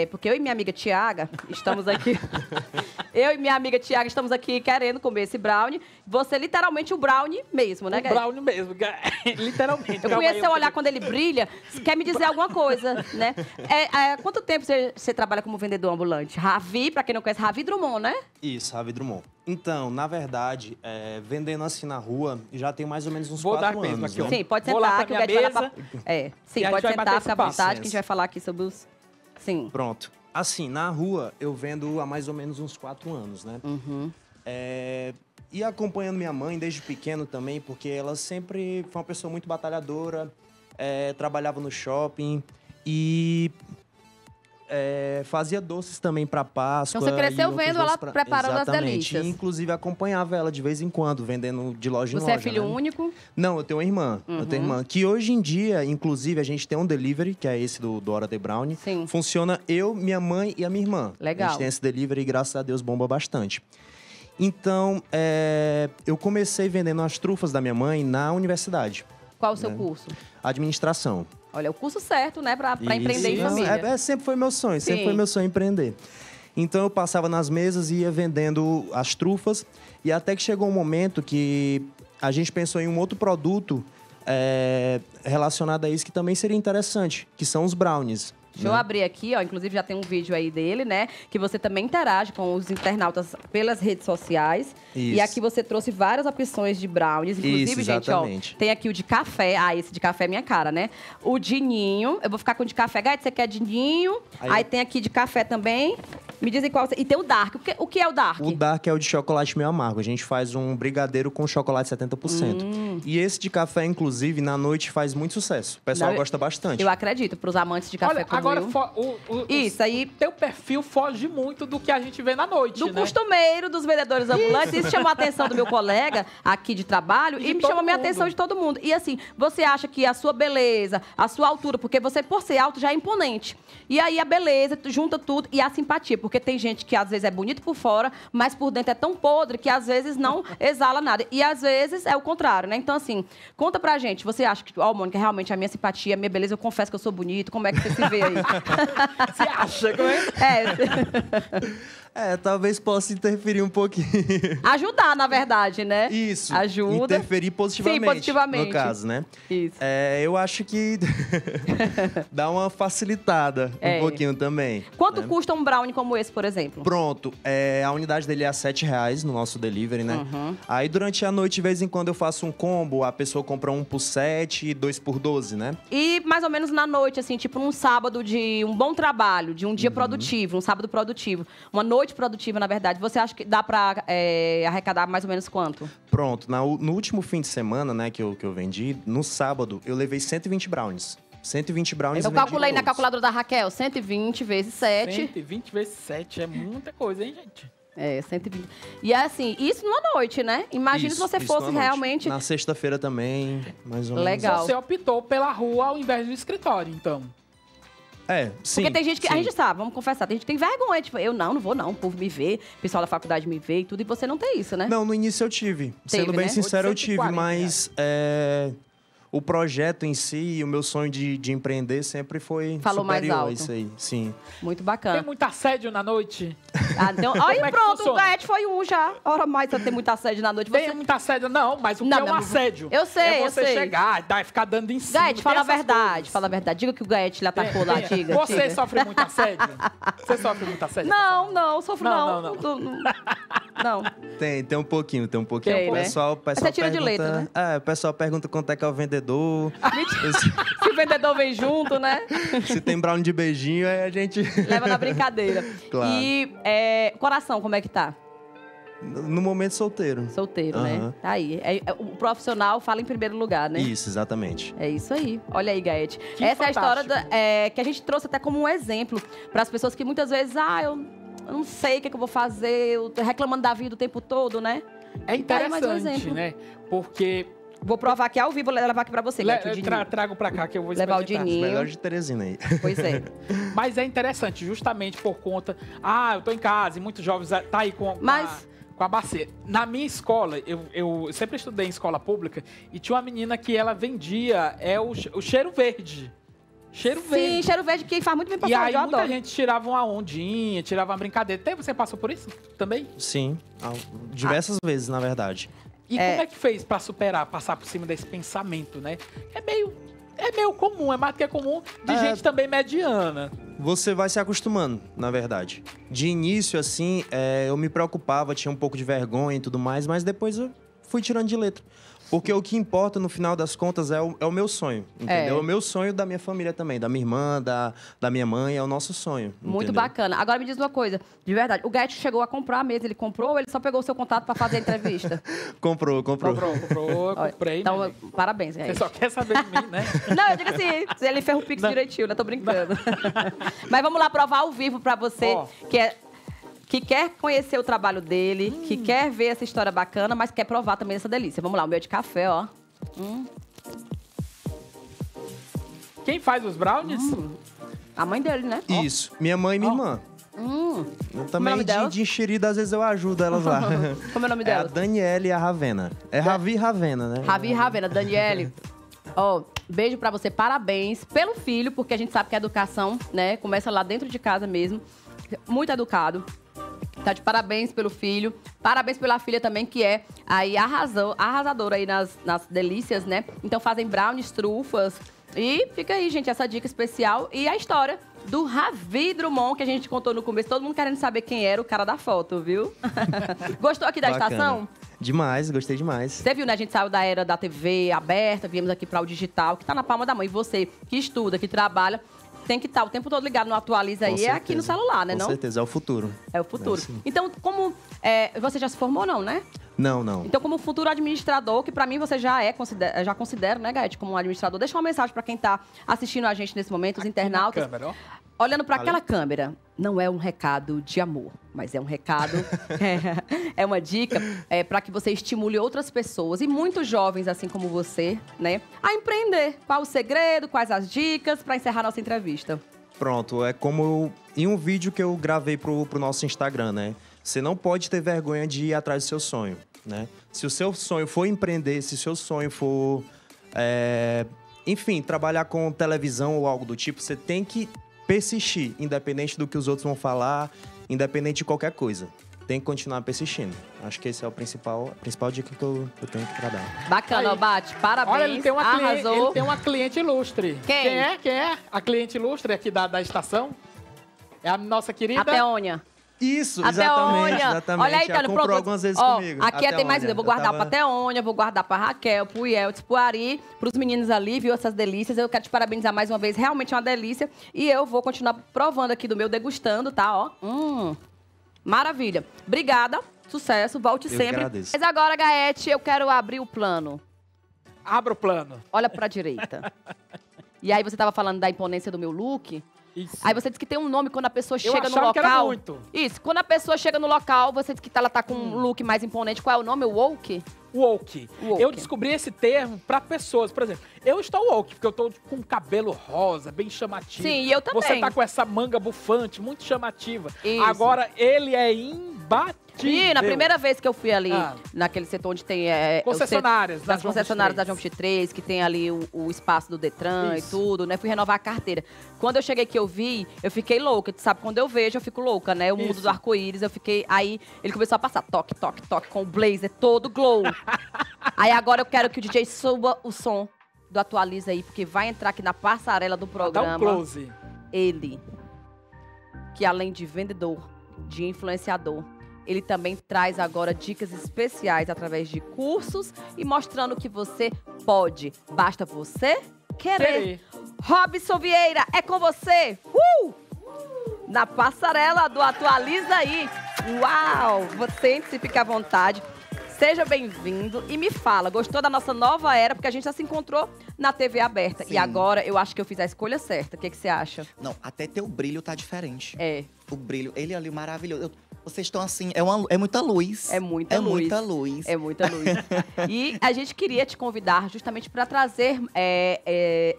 porque eu e minha amiga Tiaga estamos aqui... eu e minha amiga Tiaga estamos aqui querendo comer esse brownie. Você literalmente o brownie mesmo, né, Gael? O brownie mesmo, literalmente. Eu conheço seu olhar quando ele brilha, quer me dizer alguma coisa, né? Quanto tempo você trabalha como vendedor ambulante? Ravi, pra quem não conhece, Ravi Drummond, né? Isso, Ravi Drummond. Então, na verdade, vendendo assim na rua, já tem mais ou menos uns 4 dar anos. mesmo aqui, ó. Sim, pode sentar, que o Gato vai lá pra... Sim, pode sentar, fica à vontade, que a gente vai falar aqui sobre os... Sim. Pronto. Assim, na rua, eu vendo há mais ou menos uns 4 anos, né? Uhum. E acompanhando minha mãe desde pequeno também, porque ela sempre foi uma pessoa muito batalhadora, trabalhava no shopping e fazia doces também para Páscoa. Então você cresceu vendo ela preparando as delícias. E, inclusive, acompanhava ela de vez em quando, vendendo de loja em loja. Você é filho único? Não, eu tenho uma irmã. Eu tenho uma irmã. Que hoje em dia, inclusive, a gente tem um delivery, que é esse do Hora de Brownie. Sim. Funciona eu, minha mãe e a minha irmã. Legal. A gente tem esse delivery e, graças a Deus, bomba bastante. Então, eu comecei vendendo as trufas da minha mãe na universidade. Qual o seu curso? Administração. Olha, o curso certo, né, pra empreender em família. Sempre foi meu sonho, sempre foi meu sonho empreender. Então, eu passava nas mesas e ia vendendo as trufas. E até que chegou um momento que a gente pensou em um outro produto relacionado a isso que também seria interessante, que são os brownies. Deixa eu abrir aqui, ó. Inclusive já tem um vídeo aí dele, né? Que você também interage com os internautas pelas redes sociais. Isso. E aqui você trouxe várias opções de brownies. Inclusive, Isso, gente, ó, exatamente. tem aqui o de café. Ah, esse de café é minha cara, né? O de ninho. Eu vou ficar com o de café. Gato, você quer de ninho? Aí tem aqui de café também. Me dizem qual... E tem o dark. O que é o dark? O dark é o de chocolate meio amargo. A gente faz um brigadeiro com chocolate 70%. E esse de café, inclusive, na noite faz muito sucesso. O pessoal gosta bastante. Eu acredito, pros amantes de café. Olha, como agora, eu. Isso aí. Teu perfil foge muito do que a gente vê na noite, Do né? costumeiro dos vendedores ambulantes. Isso chamou a atenção do meu colega aqui de trabalho e me chamou a minha atenção de todo mundo. E assim, você acha que a sua beleza, a sua altura, porque você, por ser alto, já é imponente. E aí a beleza, junta tudo e a simpatia. Porque tem gente que às vezes é bonito por fora, mas por dentro é tão podre que às vezes não exala nada. E às vezes é o contrário, né? Então assim, conta pra gente. Você acha que, Mônica, realmente a minha simpatia, a minha beleza, eu confesso que eu sou bonito. Como é que você se vê aí? Você acha? Como é? Talvez possa interferir um pouquinho. Ajudar, na verdade, né? Isso. Ajuda. Interferir positivamente. Sim, positivamente. No caso, né? Isso. Eu acho que dá uma facilitada um pouquinho também. Quanto custa um brownie como esse, por exemplo? Pronto. A unidade dele é R$7 no nosso delivery, né? Aí, durante a noite, de vez em quando, eu faço um combo. A pessoa compra 1 por 7 e 2 por 12, né? E, mais ou menos, na noite, assim, tipo num sábado de um bom trabalho, de um dia produtivo, um sábado produtivo. Uma noite produtiva, na verdade. Você acha que dá pra arrecadar mais ou menos quanto? Pronto. No último fim de semana, né, que eu vendi, no sábado, eu levei 120 brownies. 120 brownies. Eu calculei na calculadora da Raquel, 120 vezes 7. 120 vezes 7 é muita coisa, hein, gente? 120. E assim, isso numa noite, né? Imagina se você fosse realmente... Na sexta-feira também, mais ou menos. Legal. Você optou pela rua ao invés do escritório, então. Sim. Porque tem gente que, sim. a gente sabe, vamos confessar, tem gente que tem vergonha, tipo, eu não vou não, o povo me vê, o pessoal da faculdade me vê e tudo, e você não tem isso, né? Não, no início eu tive. Sendo bem né? sincero, eu tive, 840, mas o projeto em si e o meu sonho de empreender sempre foi Falou mais superior alto. a isso aí, sim. Muito bacana. Tem muito assédio na noite? Então, Como aí é que pronto, o funciona? Gaete foi um já. Ora mais, você tem muita assédio na noite. Você... Tem muita assédio? Não, mas o que Não, é um não, assédio? eu sei, É eu você sei. chegar e ficar dando em cima. Gaete, fala a tem essas verdade, coisas. fala a verdade. Diga que o Gaete lhe atacou lá, diga. Você diga. sofre muito assédio? Você sofre muito assédio? Não, sofro não. Não. Tem um pouquinho, tem um pouquinho. Tem, O né? pessoal Você tira de pergunta, letra, né? o pessoal pergunta quanto é que é o vendedor. Se o vendedor vem junto, né? Se tem brownie de beijinho, aí a gente... Leva na brincadeira. Claro. E coração, como é que tá? No momento, solteiro. Solteiro, né? Tá aí. O profissional fala em primeiro lugar, né? Isso, exatamente. É isso aí. Olha aí, Gaete. Que Essa é a história fantástico. que a gente trouxe até como um exemplo para as pessoas que muitas vezes, eu não sei o que eu vou fazer, eu tô reclamando da vida o tempo todo, né? É Tá aí mais um interessante, exemplo. né? Porque... Vou provar aqui ao vivo, levar aqui pra você, Gaete, o Dininho. Trago pra cá que eu vou Levar o experimentar. Dininho. Melhor de Teresina aí. Pois é. Mas é interessante, justamente por conta... eu tô em casa e muitos jovens tá aí com a bacia. Na minha escola, eu sempre estudei em escola pública e tinha uma menina que ela vendia o cheiro verde. Cheiro verde. Sim, cheiro verde que faz muito bem pra E saúde, aí eu muita adoro. gente tirava uma ondinha, tirava uma brincadeira. Você passou por isso também? Sim, diversas vezes, na verdade. E como é que fez pra superar, passar por cima desse pensamento, né? É meio comum, é mais do que comum de gente também mediana. Você vai se acostumando, na verdade. De início, assim, eu me preocupava, tinha um pouco de vergonha e tudo mais, mas depois eu fui tirando de letra. Porque o que importa, no final das contas, é o meu sonho, entendeu? É o meu sonho da minha família também, da minha irmã, da minha mãe, é o nosso sonho. Muito entendeu? bacana. Agora me diz uma coisa, de verdade, o Gaete chegou a comprar a mesa, ele comprou ou ele só pegou o seu contato para fazer a entrevista? Comprou, comprei. Então, parabéns, Gaete. Você só quer saber de mim, né? Não, eu digo assim, se ele ferra o pix direitinho, né? Tô brincando. Mas vamos lá provar ao vivo para você, que quer conhecer o trabalho dele, que quer ver essa história bacana, mas quer provar também essa delícia. Vamos lá, o meu de café, ó. Quem faz os brownies? A mãe dele, né? Isso, minha mãe e minha irmã. Eu também, de enxerida, às vezes eu ajudo elas lá. Como é o nome dela? É a Daniele e a Ravena. É Ravi e Ravena, né? Ravi e Ravena. Daniele, ó, beijo pra você, parabéns pelo filho, porque a gente sabe que a educação, né, começa lá dentro de casa mesmo. Muito educado. Tá de parabéns pelo filho. Parabéns pela filha também, que é aí arrasadora aí nas delícias, né? Então fazem brownies, trufas. E fica aí, gente, essa dica especial. E a história do Ravi Drummond, que a gente contou no começo. Todo mundo querendo saber quem era o cara da foto, viu? Gostou aqui da estação? Demais, gostei demais. Você viu, né? A gente saiu da era da TV aberta, viemos aqui para o digital, que tá na palma da mão. E você que estuda, que trabalha, tem que estar o tempo todo ligado no Atualiza aí, é aqui no celular, né? Com certeza, é o futuro. É o futuro. Então, como... você já se formou, não, né? Não. Então, como futuro administrador, que pra mim você já considera, né, Gaete, como um administrador, deixa uma mensagem pra quem tá assistindo a gente nesse momento, os internautas. Câmera, ó. Olhando pra aquela câmera, não é um recado de amor, mas é um recado, é uma dica para que você estimule outras pessoas e muitos jovens, assim como você, né, a empreender. Qual o segredo, quais as dicas para encerrar nossa entrevista? Pronto, é como em um vídeo que eu gravei pro nosso Instagram, né? Você não pode ter vergonha de ir atrás do seu sonho, né? Se o seu sonho for empreender, se o seu sonho for, enfim, trabalhar com televisão ou algo do tipo, você tem que persistir, independente do que os outros vão falar, independente de qualquer coisa. Tem que continuar persistindo. Acho que esse é a principal dica que eu tenho que dar. Bacana, Bate. Parabéns. Olha, ele tem uma cliente ilustre. Quem é? A cliente ilustre aqui da estação? É a nossa querida... A Teônia. Isso, exatamente. Olha aí, Tânia, comprou algumas vezes comigo. Aqui tem mais uma. Eu vou guardar pra Teônia, vou guardar pra Raquel, pro Yeltsin, pro Ari, pros meninos ali, viu? Essas delícias. Eu quero te parabenizar mais uma vez. Realmente é uma delícia. E eu vou continuar provando aqui do meu, degustando, tá? Ó. Maravilha. Obrigada. Sucesso. Volte sempre. Agradeço. Mas agora, Gaete, eu quero abrir o plano. Abra o plano. Olha pra direita. E aí você tava falando da imponência do meu look. Isso. Aí você diz que tem um nome quando a pessoa chega no local. Que era muito. Isso, quando a pessoa chega no local, você diz que ela tá com um look mais imponente. Qual é o nome? O woke? Woke. Eu descobri esse termo pra pessoas. Por exemplo, eu estou woke, porque eu tô com cabelo rosa, bem chamativo. Sim, e eu também. Você tá com essa manga bufante, muito chamativa. Isso. Agora, ele é imbatível. E na primeira vez que eu fui ali, naquele setor onde tem... concessionárias. Das concessionárias da João 23, que tem ali o espaço do Detran e tudo, né? Fui renovar a carteira. Quando eu cheguei que eu vi, eu fiquei louca. Tu sabe, quando eu vejo, eu fico louca, né? O mundo do arco-íris, eu fiquei... Aí, ele começou a passar toque, toque, toque, com o blazer todo glow. Aí agora eu quero que o DJ suba o som do Atualiza aí, porque vai entrar aqui na passarela do programa. Dá um close. Ele, que além de vendedor, de influenciador, ele também traz agora dicas especiais através de cursos e mostrando que você pode. Basta você querer. Robson Vieira, é com você. Na passarela do Atualiza aí. Uau! Sente-se, fica à vontade. Seja bem-vindo e me fala, gostou da nossa nova era? Porque a gente já se encontrou na TV aberta. Sim. E agora eu acho que eu fiz a escolha certa. O que você acha? Não, até teu brilho tá diferente. É. O brilho, ele ali maravilhoso. Vocês estão assim, é muita luz. É muita luz. Muita luz. É muita luz. E a gente queria te convidar justamente para trazer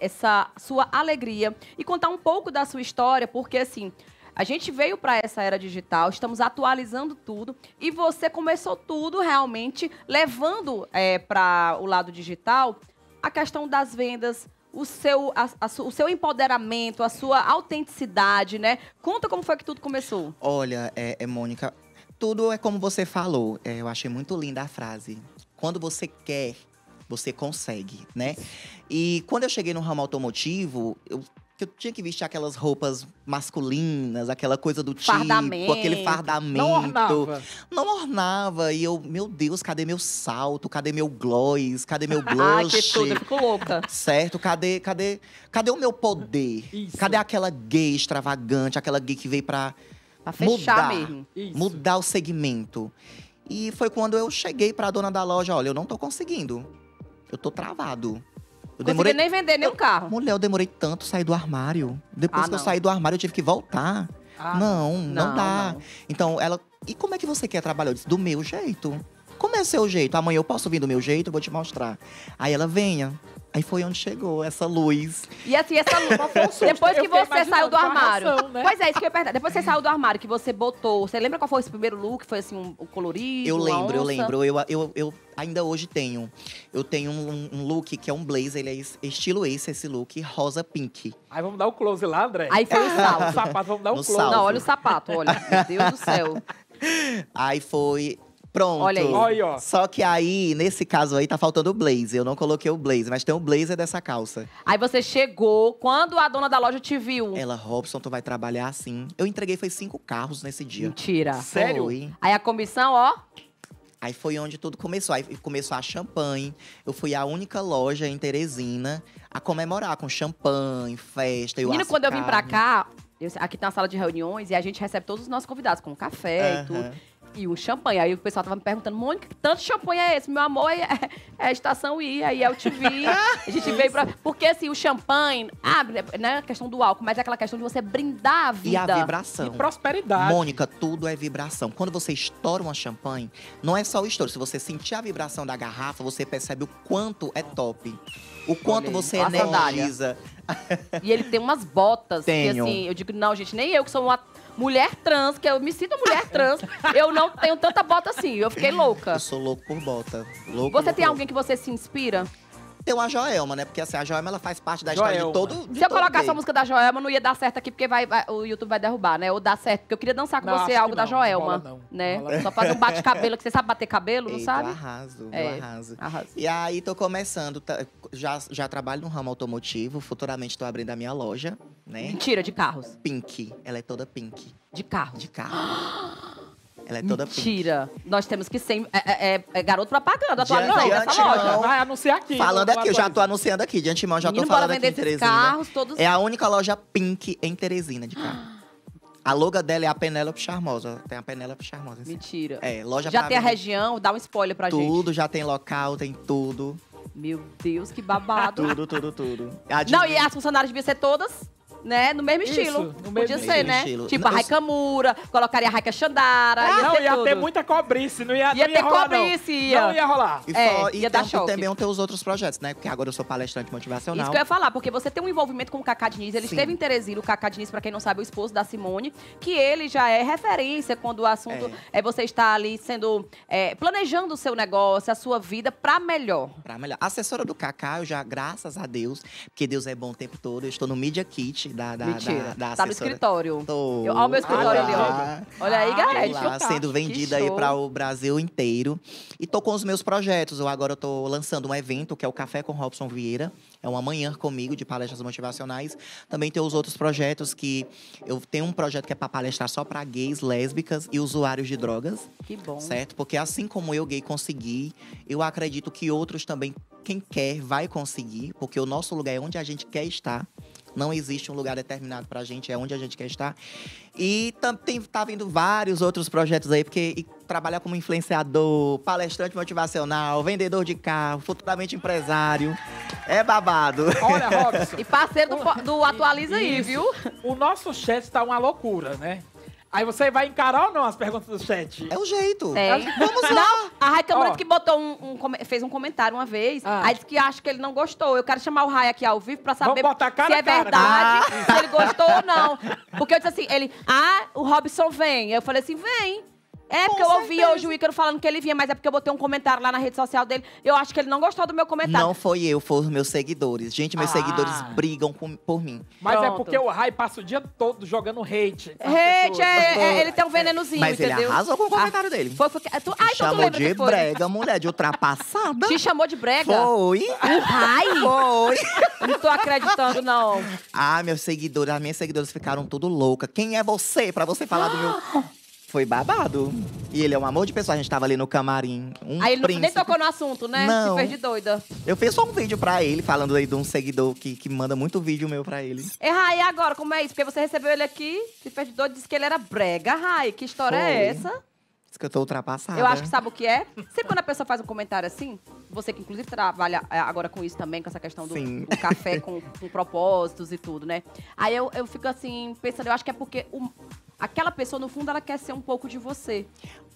essa sua alegria e contar um pouco da sua história, porque assim, a gente veio para essa era digital, estamos atualizando tudo e você começou tudo realmente levando para o lado digital a questão das vendas, o seu empoderamento, a sua autenticidade, né? Conta como foi que tudo começou. Olha, Mônica, tudo é como você falou. Eu achei muito linda a frase. Quando você quer, você consegue, né? E quando eu cheguei no ramo automotivo, eu que eu tinha que vestir aquelas roupas masculinas, aquela coisa do tipo, Fardamento. aquele fardamento. Não ornava. Não ornava. E eu, meu Deus, cadê meu salto? Cadê meu gloss? Cadê meu blush? Ai, que tudo, eu fico louca. Certo? Cadê o meu poder? Isso. Cadê aquela gay extravagante, aquela gay que veio pra Fechar mudar, mesmo. Isso. mudar o segmento? E foi quando eu cheguei pra dona da loja, olha, eu não tô conseguindo. Eu tô travado. Eu Consegui nem vender nenhum carro. Mulher, eu demorei tanto sair do armário. Depois que eu não. saí do armário, eu tive que voltar. Não dá. não. Então, ela... E como é que você quer trabalhar? Eu disse, do meu jeito. Como é seu jeito? Amanhã eu posso vir do meu jeito? Eu vou te mostrar. Aí ela, venha. Aí foi onde chegou essa luz. E assim, essa luz, depois que você saiu do armário. Reação, né? Pois é, isso que eu ia perguntar. Depois que você saiu do armário, que você botou. Você lembra qual foi esse primeiro look? Foi assim, um colorido? Eu lembro, eu onça? lembro. Eu ainda hoje tenho. Eu tenho um look que é um blazer, ele é estilo esse look, rosa pink. Aí vamos dar o close lá, André. Aí foi o O salto. sapato, vamos dar o No close. salto. Não, olha o sapato, olha. Meu Deus do céu. Aí foi. Pronto. Olha aí. Olha aí, ó. Só que aí, nesse caso aí, tá faltando o blazer. Eu não coloquei o blazer, mas tem o blazer dessa calça. Aí você chegou, quando a dona da loja te viu. Ela, Robson, tu vai trabalhar assim. Eu entreguei, foi 5 carros nesse dia. Mentira. Sério? Foi. Aí a comissão, ó. Aí foi onde tudo começou. Aí começou a champanhe. Eu fui a única loja em Teresina a comemorar com champanhe, festa. Menino, quando eu vim pra cá, aqui tem uma sala de reuniões e a gente recebe todos os nossos convidados com café e tudo. E um champanhe. Aí o pessoal tava me perguntando, Mônica, que tanto champanhe é esse? Meu amor, é a estação I, aí é o TV. A gente veio pra... Porque, assim, o champanhe, não é a questão do álcool, mas é aquela questão de você brindar a vida. E a vibração. E prosperidade. Mônica, tudo é vibração. Quando você estoura uma champanhe, não é só o estouro. Se você sentir a vibração da garrafa, você percebe o quanto é top. O quanto você a sandália. energiza. E ele tem umas botas Tenho. que, assim, eu digo, não, gente, nem eu que sou uma mulher trans, que eu me sinto mulher trans, eu não tenho tanta bota assim. Eu fiquei louca. Eu sou louco por bota. Louco, Você louco, tem louco. alguém que você se inspira? Tem uma Joelma, né? Porque assim, a Joelma, ela faz parte da história de todo Se eu colocar gay. essa música da Joelma, não ia dar certo aqui, porque o YouTube vai derrubar, né? Ou dá certo, porque eu queria dançar com Não, você acho algo que da não, Joelma, não rola não. né? Não rola Só fazer um bate-cabelo, que você sabe bater cabelo, não Eita, sabe? Eu arraso, É, eu arraso. arrasa. E aí, tô começando, já trabalho no ramo automotivo, futuramente tô abrindo a minha loja, né? Mentira, de carros. Pink, ela é toda pink, De carros. de carro. Ela é toda pink. Mentira. Nós temos que ser garoto propaganda, atualiza aí De dessa antemão. loja. Vai anunciar aqui. Falando vamos aqui, eu já tô atualizar. anunciando aqui, de antemão, já Menino, tô falando bora aqui em vender esses Teresina. carros todos. É a única loja pink em Teresina de carro. A logo dela é a Penélope Charmosa, tem a Penélope Charmosa. Assim. Mentira. É, loja Já pra tem a vender região, dá um spoiler pra gente. tudo, já tem local, tem tudo. Meu Deus, que babado. Tudo. Não, e as funcionárias deviam ser todas, né, no mesmo Isso, estilo. no mesmo Podia ser, né? estilo. Tipo, a Não, Raika Mura, colocaria a Raika Xandara, Não, ia tudo. ter muita cobrice, não ia, Ia não ia ter rolar, cobrice, não. ia. Não ia rolar. E, É, e ia dar tem- choque. também tem os outros projetos, né? Porque agora eu sou palestrante motivacional. Isso que eu ia falar, porque você tem um envolvimento com o Cacá Diniz. Ele Sim. esteve em Teresina, o Cacá Diniz, pra quem não sabe, é o esposo da Simone, que ele já é referência quando o assunto é você estar ali sendo, planejando o seu negócio, a sua vida pra melhor. Pra melhor. Assessora do Cacá, eu já, graças a Deus, porque Deus é bom o tempo todo, eu estou no Media Kit da Mentira. da Tá no assessora. escritório. Tô. Olha o meu escritório ali, ó. lá. Olha aí, galera. Lá, sendo vendida aí para o Brasil inteiro. E tô com os meus projetos. Agora eu tô lançando um evento, que é o Café com Robson Vieira. É uma manhã comigo de palestras motivacionais. Também tem os outros projetos que... Eu tenho um projeto que é para palestrar só para gays, lésbicas e usuários de drogas. Que bom. Certo? Porque assim como eu, gay, consegui, eu acredito que outros também, quem quer, vai conseguir. Porque o nosso lugar é onde a gente quer estar. Não existe um lugar determinado pra gente, é onde a gente quer estar. E tá vindo vários outros projetos aí, porque trabalhar como influenciador, palestrante motivacional, vendedor de carro, futuramente empresário, é babado. Olha, Robson. E parceiro do Atualiza aí, Isso. viu? O nosso chat tá uma loucura, né? Aí você vai encarar ou não as perguntas do chat? É o jeito. É. Vamos lá. Não, a Raika Mura Ó. que botou fez um comentário uma vez, aí disse que acha que ele não gostou. Eu quero chamar o Rai aqui ao vivo pra saber Vamos botar cara se a é cara. verdade, se ele gostou ou não. Porque eu disse assim, o Robson vem. Eu falei assim, vem. É, porque eu ouvi hoje o Ícaro falando que ele vinha, mas é porque eu botei um comentário lá na rede social dele. Eu acho que ele não gostou do meu comentário. Não foi eu, foram os meus seguidores. Gente, meus seguidores brigam por mim. Mas é porque o Rai passa o dia todo jogando hate. Ele tem um venenozinho, mas entendeu? ele arrasou com o comentário dele. Então chamou de brega, mulher, de ultrapassada. Te chamou de brega? Foi. O Rai? Foi. Não tô acreditando, não. Meus seguidores, as minhas seguidoras ficaram tudo louca. Quem é você pra você falar do meu... Foi babado. E ele é um amor de pessoa. A gente tava ali no camarim. Aí ele nem tocou no assunto, né? Não. Se fez de doida. Eu fiz só um vídeo pra ele, falando aí de um seguidor que manda muito vídeo meu pra ele. Rai, e agora, como é isso? Porque você recebeu ele aqui, se fez de doido, disse que ele era brega. Rai, que história é essa? Diz que eu tô ultrapassada. Eu acho que sabe o que é? Sempre quando a pessoa faz um comentário assim, você que inclusive trabalha agora com isso também, com essa questão do café com propósitos e tudo, né? Aí eu fico assim, pensando, eu acho que é porque aquela pessoa, no fundo, ela quer ser um pouco de você.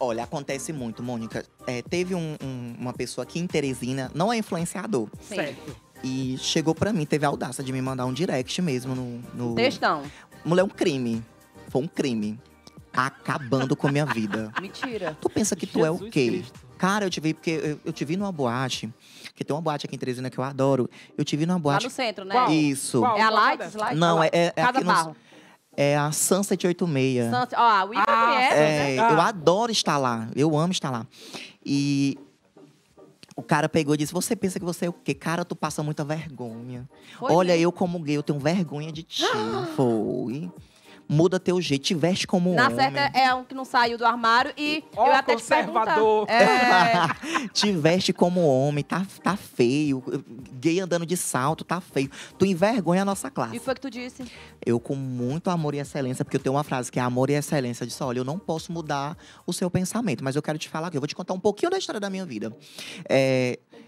Olha, acontece muito, Mônica. Teve uma pessoa aqui em Teresina, não é influenciador. Sim. Certo. E chegou pra mim, teve a audácia de me mandar um direct mesmo no... Textão. Mulher, um crime. Foi um crime. Acabando com a minha vida. Mentira. Tu pensa que tu é o quê? Cristo. Cara, eu te vi numa boate, que tem uma boate aqui em Teresina que eu adoro. Eu te vi numa boate… Lá no centro, né? Qual? Isso. Qual? É a Lights? Não, é Casa Barro. É a Sunset 86. O Ica conhece, né? Eu adoro estar lá. Eu amo estar lá. E o cara pegou e disse, você pensa que você é o quê? Cara, tu passa muita vergonha. Olha, eu como gay, eu tenho vergonha de ti. Foi. Muda teu jeito, te veste como Na homem. certa é um que não saiu do armário e eu ia até te perguntar. Te veste como homem, tá feio. Gay andando de salto, tá feio. Tu envergonha a nossa classe. E foi o que tu disse? Eu, com muito amor e excelência, porque eu tenho uma frase que é amor e excelência. Eu disse, olha, eu não posso mudar o seu pensamento, mas eu quero te falar aqui. Eu vou te contar um pouquinho da história da minha vida.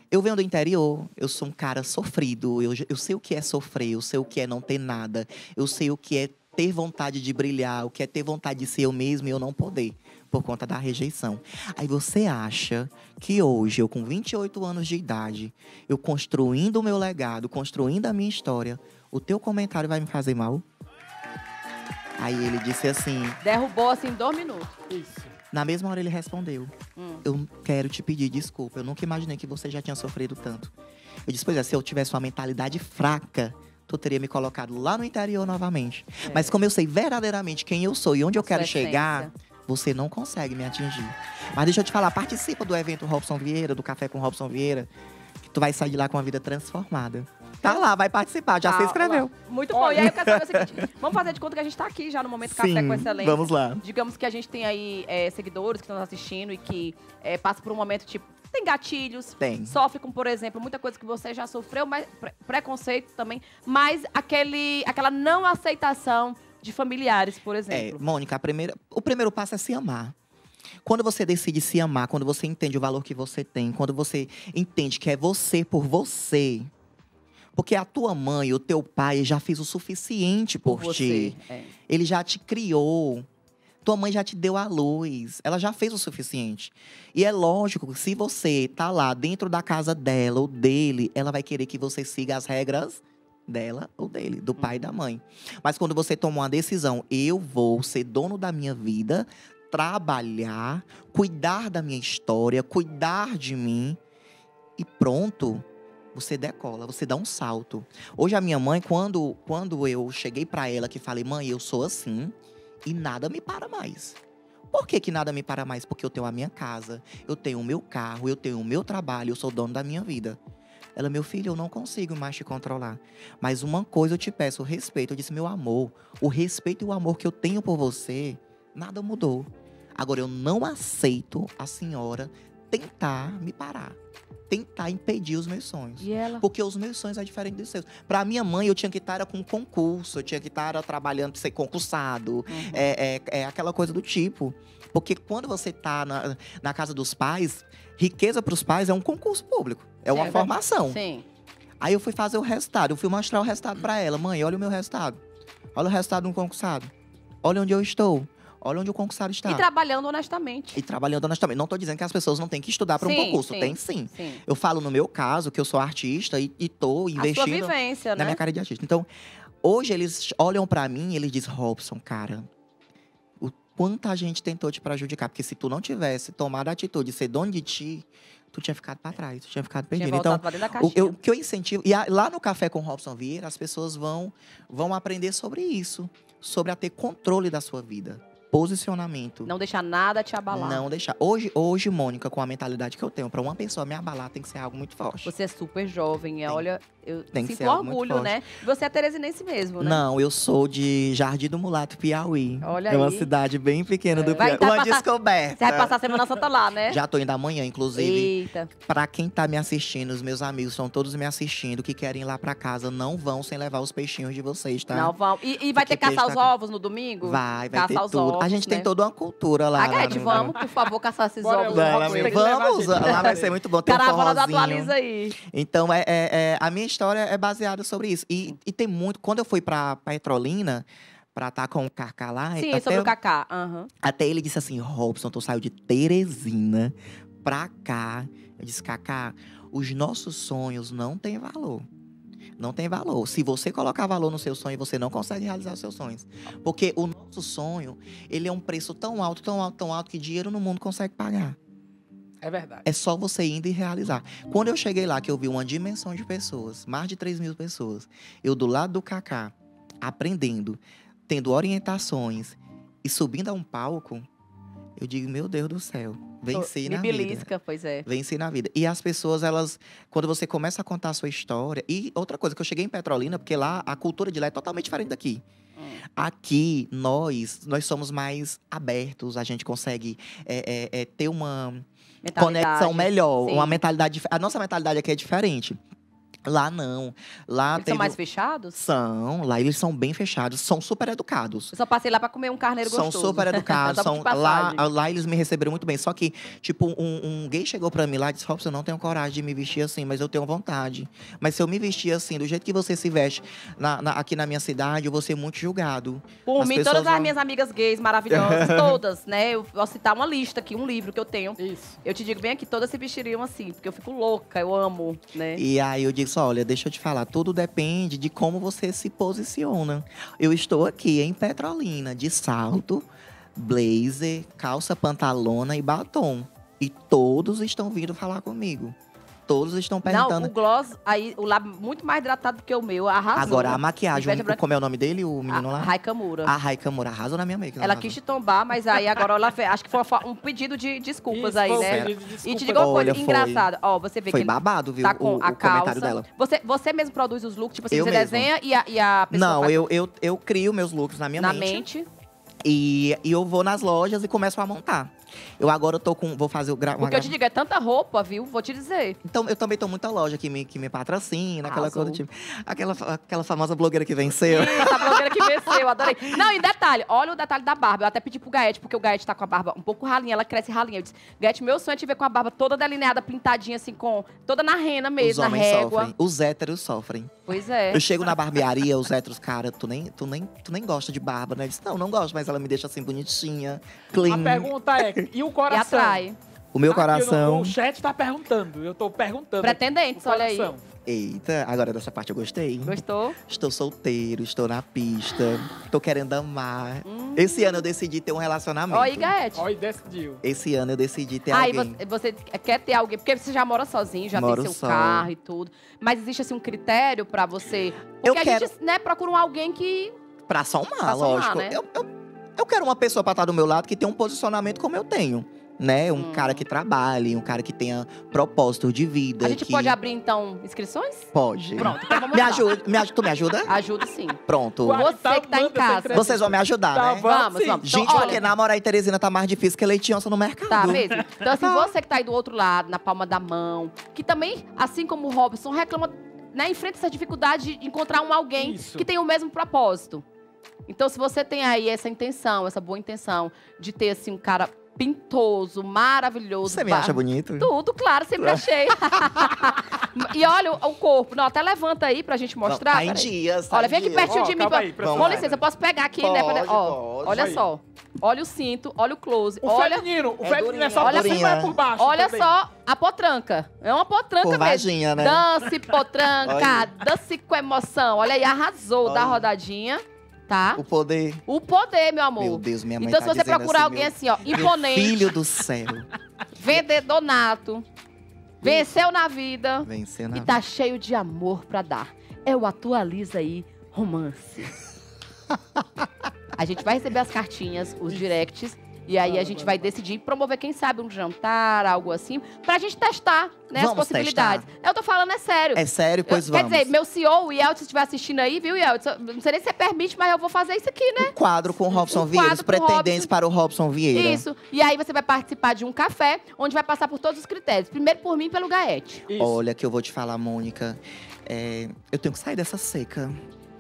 Eu venho do interior, eu sou um cara sofrido. Eu sei o que é sofrer, eu sei o que é não ter nada. Eu sei o que é ter vontade de brilhar, o que é ter vontade de ser eu mesmo e eu não poder, por conta da rejeição. Aí você acha que hoje, eu com 28 anos de idade, eu construindo o meu legado, construindo a minha história, o teu comentário vai me fazer mal? Aí ele disse assim… Derrubou assim em 2 minutos. Isso. Na mesma hora ele respondeu, eu quero te pedir desculpa, eu nunca imaginei que você já tinha sofrido tanto. Eu disse, pois é, se eu tivesse uma mentalidade fraca, tu teria me colocado lá no interior novamente. Mas como eu sei verdadeiramente quem eu sou e onde eu quero chegar, você não consegue me atingir. Mas deixa eu te falar, participa do evento Robson Vieira, do Café com Robson Vieira, que tu vai sair de lá com a vida transformada. Tá lá, vai participar, já se inscreveu. Muito bom. E aí eu quero saber o seguinte, vamos fazer de conta que a gente tá aqui já no Momento Café com Excelência. Vamos lá. Digamos que a gente tem aí seguidores que estão assistindo e que passam por um momento tipo, tem gatilhos, sofre com, por exemplo, muita coisa que você já sofreu, mas preconceito também, mas aquela não aceitação de familiares, por exemplo. Mônica, o primeiro passo é se amar. Quando você decide se amar, quando você entende o valor que você tem, quando você entende que é você por você, porque a tua mãe, o teu pai já fez o suficiente por ti. Ele já te criou. Tua mãe já te deu a luz, ela já fez o suficiente. E é lógico que se você tá lá dentro da casa dela ou dele, ela vai querer que você siga as regras dela ou dele, do pai e da mãe. Mas quando você toma uma decisão, eu vou ser dono da minha vida, trabalhar, cuidar da minha história, cuidar de mim e pronto, você decola, você dá um salto. Hoje a minha mãe, quando eu cheguei pra ela que falei, mãe, eu sou assim, e nada me para mais. Por que nada me para mais? Porque eu tenho a minha casa, eu tenho o meu carro, eu tenho o meu trabalho, eu sou dono da minha vida. Ela, meu filho, eu não consigo mais te controlar. Mas uma coisa eu te peço, o respeito. Eu disse, meu amor, o respeito e o amor que eu tenho por você, nada mudou. Agora, eu não aceito a senhora tentar me parar. Tentar impedir os meus sonhos. E ela? Porque os meus sonhos são diferentes dos seus. Pra minha mãe, eu tinha que estar com concurso. Eu tinha que estar trabalhando para ser concursado. É aquela coisa do tipo. Porque quando você tá na casa dos pais, riqueza pros pais é um concurso público. É uma formação. Sim. Aí eu fui fazer o resultado. Eu fui mostrar o resultado pra ela. Mãe, olha o meu resultado. Olha o resultado de um concursado. Olha onde eu estou. Olha onde o concursado está. E trabalhando honestamente. Não estou dizendo que as pessoas não têm que estudar para um concurso. Tem sim. Eu falo no meu caso, que eu sou artista e estou investindo a sua vivência, na minha carreira de artista. Então, hoje eles olham para mim e eles dizem, Robson, cara, quanta gente tentou te prejudicar. Porque se tu não tivesse tomado a atitude de ser dono de ti, tu tinha ficado para trás, tu tinha ficado perdido. Então, o que eu incentivo… E lá no Café com Robson Vieira, as pessoas vão aprender sobre isso. Sobre a ter controle da sua vida. Posicionamento. Não deixar nada te abalar. Não deixar. Hoje, Mônica, com a mentalidade que eu tenho, para uma pessoa me abalar, tem que ser algo muito forte. Você é super jovem, olha, eu sinto orgulho, né? Você é teresinense mesmo, né? Não, eu sou de Jardim do Mulato, Piauí. Olha aí. É uma cidade bem pequena do Piauí. Uma descoberta. Você vai passar a Semana Santa lá, né? Já tô indo amanhã, inclusive. Eita. Pra quem tá me assistindo, os meus amigos estão todos me assistindo, que querem ir lá pra casa, não vão sem levar os peixinhos de vocês, tá? Não vão. E vai ter caçar os ovos no domingo? Vai caçar ter tudo. Ovos, a gente né? tem toda uma cultura lá. Vamos, por favor, caçar esses ovos. Vamos, lá vai ser muito bom. Tem Caravana do Atualiza aí. Então, a minha história é baseada sobre isso. E tem muito… Quando eu fui pra Petrolina, pra estar com o Cacá lá… Sim, sobre o Cacá. Até ele disse assim, Robson, tu saiu de Teresina pra cá. Eu disse, Cacá, os nossos sonhos não têm valor. Não tem valor. Se você colocar valor no seu sonho, você não consegue realizar os seus sonhos. Porque o nosso sonho, ele é um preço tão alto, tão alto, tão alto, que dinheiro no mundo consegue pagar. É verdade. É só você indo e realizar. Quando eu cheguei lá, que eu vi uma dimensão de pessoas, mais de 3.000 pessoas, eu do lado do Cacá, aprendendo, tendo orientações e subindo a um palco, eu digo, meu Deus do céu, venci na vida. Pois é. Venci na vida. E as pessoas, elas… Quando você começa a contar a sua história… E outra coisa, que eu cheguei em Petrolina, porque lá, a cultura de lá é totalmente diferente daqui. Aqui, nós somos mais abertos. A gente consegue ter uma conexão melhor. Sim. Uma mentalidade… A nossa mentalidade aqui é diferente. Lá não. Lá eles são mais fechados? São. Lá eles são bem fechados. São super educados. Eu só passei lá pra comer um carneiro gostoso. São super educados. Lá eles me receberam muito bem. Só que, tipo, um gay chegou pra mim lá e disse, Robson, eu não tenho coragem de me vestir assim, mas eu tenho vontade. Mas se eu me vestir assim, do jeito que você se veste aqui na minha cidade, eu vou ser muito julgado. Por mim, todas as minhas amigas gays maravilhosas, todas, né? Eu vou citar uma lista aqui, um livro que eu tenho. Isso. Eu te digo bem aqui, todas se vestiriam assim, porque eu fico louca, eu amo, né? E aí eu digo, olha, deixa eu te falar, tudo depende de como você se posiciona. Eu estou aqui em Petrolina, de salto, blazer, calça pantalona e batom. E todos estão vindo falar comigo. Todos estão perguntando. Não, o gloss, aí, o lábio muito mais hidratado do que o meu, arrasou. Agora, a maquiagem, como é o nome dele, o menino lá? Rai Kamura. A Rai Kamura arrasou na minha make. Ela quis te tombar, mas aí agora ela fez, acho que foi um pedido de desculpas aí, né? E te digo uma coisa engraçada. Ó, você vê foi que babado, viu, tá com a calça. Comentário dela. Você mesmo produz os looks, tipo assim, você mesmo desenha e a pessoa Não, faz… eu crio meus looks na minha mente. E eu vou nas lojas e começo a montar. Vou fazer o Porque eu te digo, é tanta roupa, viu? Vou te dizer. Então, eu também tô muita loja que me patrocina, aquela coisa do tipo. Aquela famosa blogueira que venceu. Essa blogueira que venceu, adorei. Não, e detalhe, olha o detalhe da barba. Eu até pedi pro Gaete, porque o Gaete tá com a barba um pouco ralinha, ela cresce ralinha. Eu disse, Gaete, meu sonho é te ver com a barba toda delineada, pintadinha, assim, toda na rena mesmo, na régua. Sofrem. Os héteros sofrem. Pois é. Eu chego na barbearia, os héteros, cara, tu nem gosta de barba, né? Eu disse, não gosto, mas ela me deixa assim, bonitinha, clean. A pergunta é, e o coração? E atrai. O meu coração… O chat tá perguntando, eu tô perguntando. Pretendentes, olha aí. Eita, agora dessa parte eu gostei. Gostou? Estou solteiro, estou na pista, tô querendo amar. Esse ano eu decidi ter um relacionamento. Ó, aí, Gaete. Ó, e decidiu. Esse ano eu decidi ter alguém. Você quer ter alguém, porque você já mora sozinho, já tem seu carro e tudo. Mas existe, assim, um critério pra você… Porque a gente, né, procura alguém que… Pra somar, lógico. Né? Eu quero uma pessoa pra estar do meu lado que tenha um posicionamento como eu tenho. Né? Um cara que trabalhe, um cara que tenha propósito de vida. A gente pode abrir, então, inscrições? Pode. Pronto, então vamos lá. Tu me ajuda? Ajudo, sim. Pronto. Você que tá em casa. Vocês vão me ajudar, né? Vamos. Gente, então, porque namorar em Teresina tá mais difícil que Leitinhosa no mercado. Tá mesmo? Então, assim, você que tá aí do outro lado, na palma da mão, que também, assim como o Robson, reclama, né, enfrenta essa dificuldade de encontrar alguém que tem o mesmo propósito. Então, se você tem aí essa intenção, essa boa intenção de ter, assim, um cara pintoso, maravilhoso. Você me acha bonito? Tudo, claro, sempre achei. E olha o corpo. Não, até levanta aí pra gente mostrar. Tá em dias, olha, vem aqui pertinho de mim. Com licença, eu posso pegar aqui, né? Pode. Olha só. Olha o cinto, olha o close. O feminino é só por cima ou é por baixo? Olha também. só a potranca. É uma potranca Curvadinha, mesmo. Né? Dance, potranca, dance com emoção. Olha aí, arrasou da rodadinha. Tá? O poder. O poder, meu amor. Meu Deus, minha mãe Então, tá se você dizendo procurar assim, alguém meu- assim, ó, imponente, Filho do céu. vendedor nato, venceu na vida Venceu e tá cheio de amor pra dar. É o Atualiza Aí Romance. A gente vai receber as cartinhas, os directs, e aí a gente vai decidir promover, quem sabe, um jantar, algo assim, pra gente testar, né, as Vamos possibilidades. Eu tô falando, é sério. É sério? Pois Quer vamos. dizer, meu CEO, o Yeltsin, se estiver assistindo aí, viu, Yeltsin? Não sei nem se você permite, mas eu vou fazer isso aqui, né? Um quadro com o Robson Um Vieira, os quadro com o pretendentes Robson. para o Robson Vieira. Isso. E aí você vai participar de um café, onde vai passar por todos os critérios. Primeiro por mim e pelo Gaete. Olha, que eu vou te falar, Mônica. Eu tenho que sair dessa seca.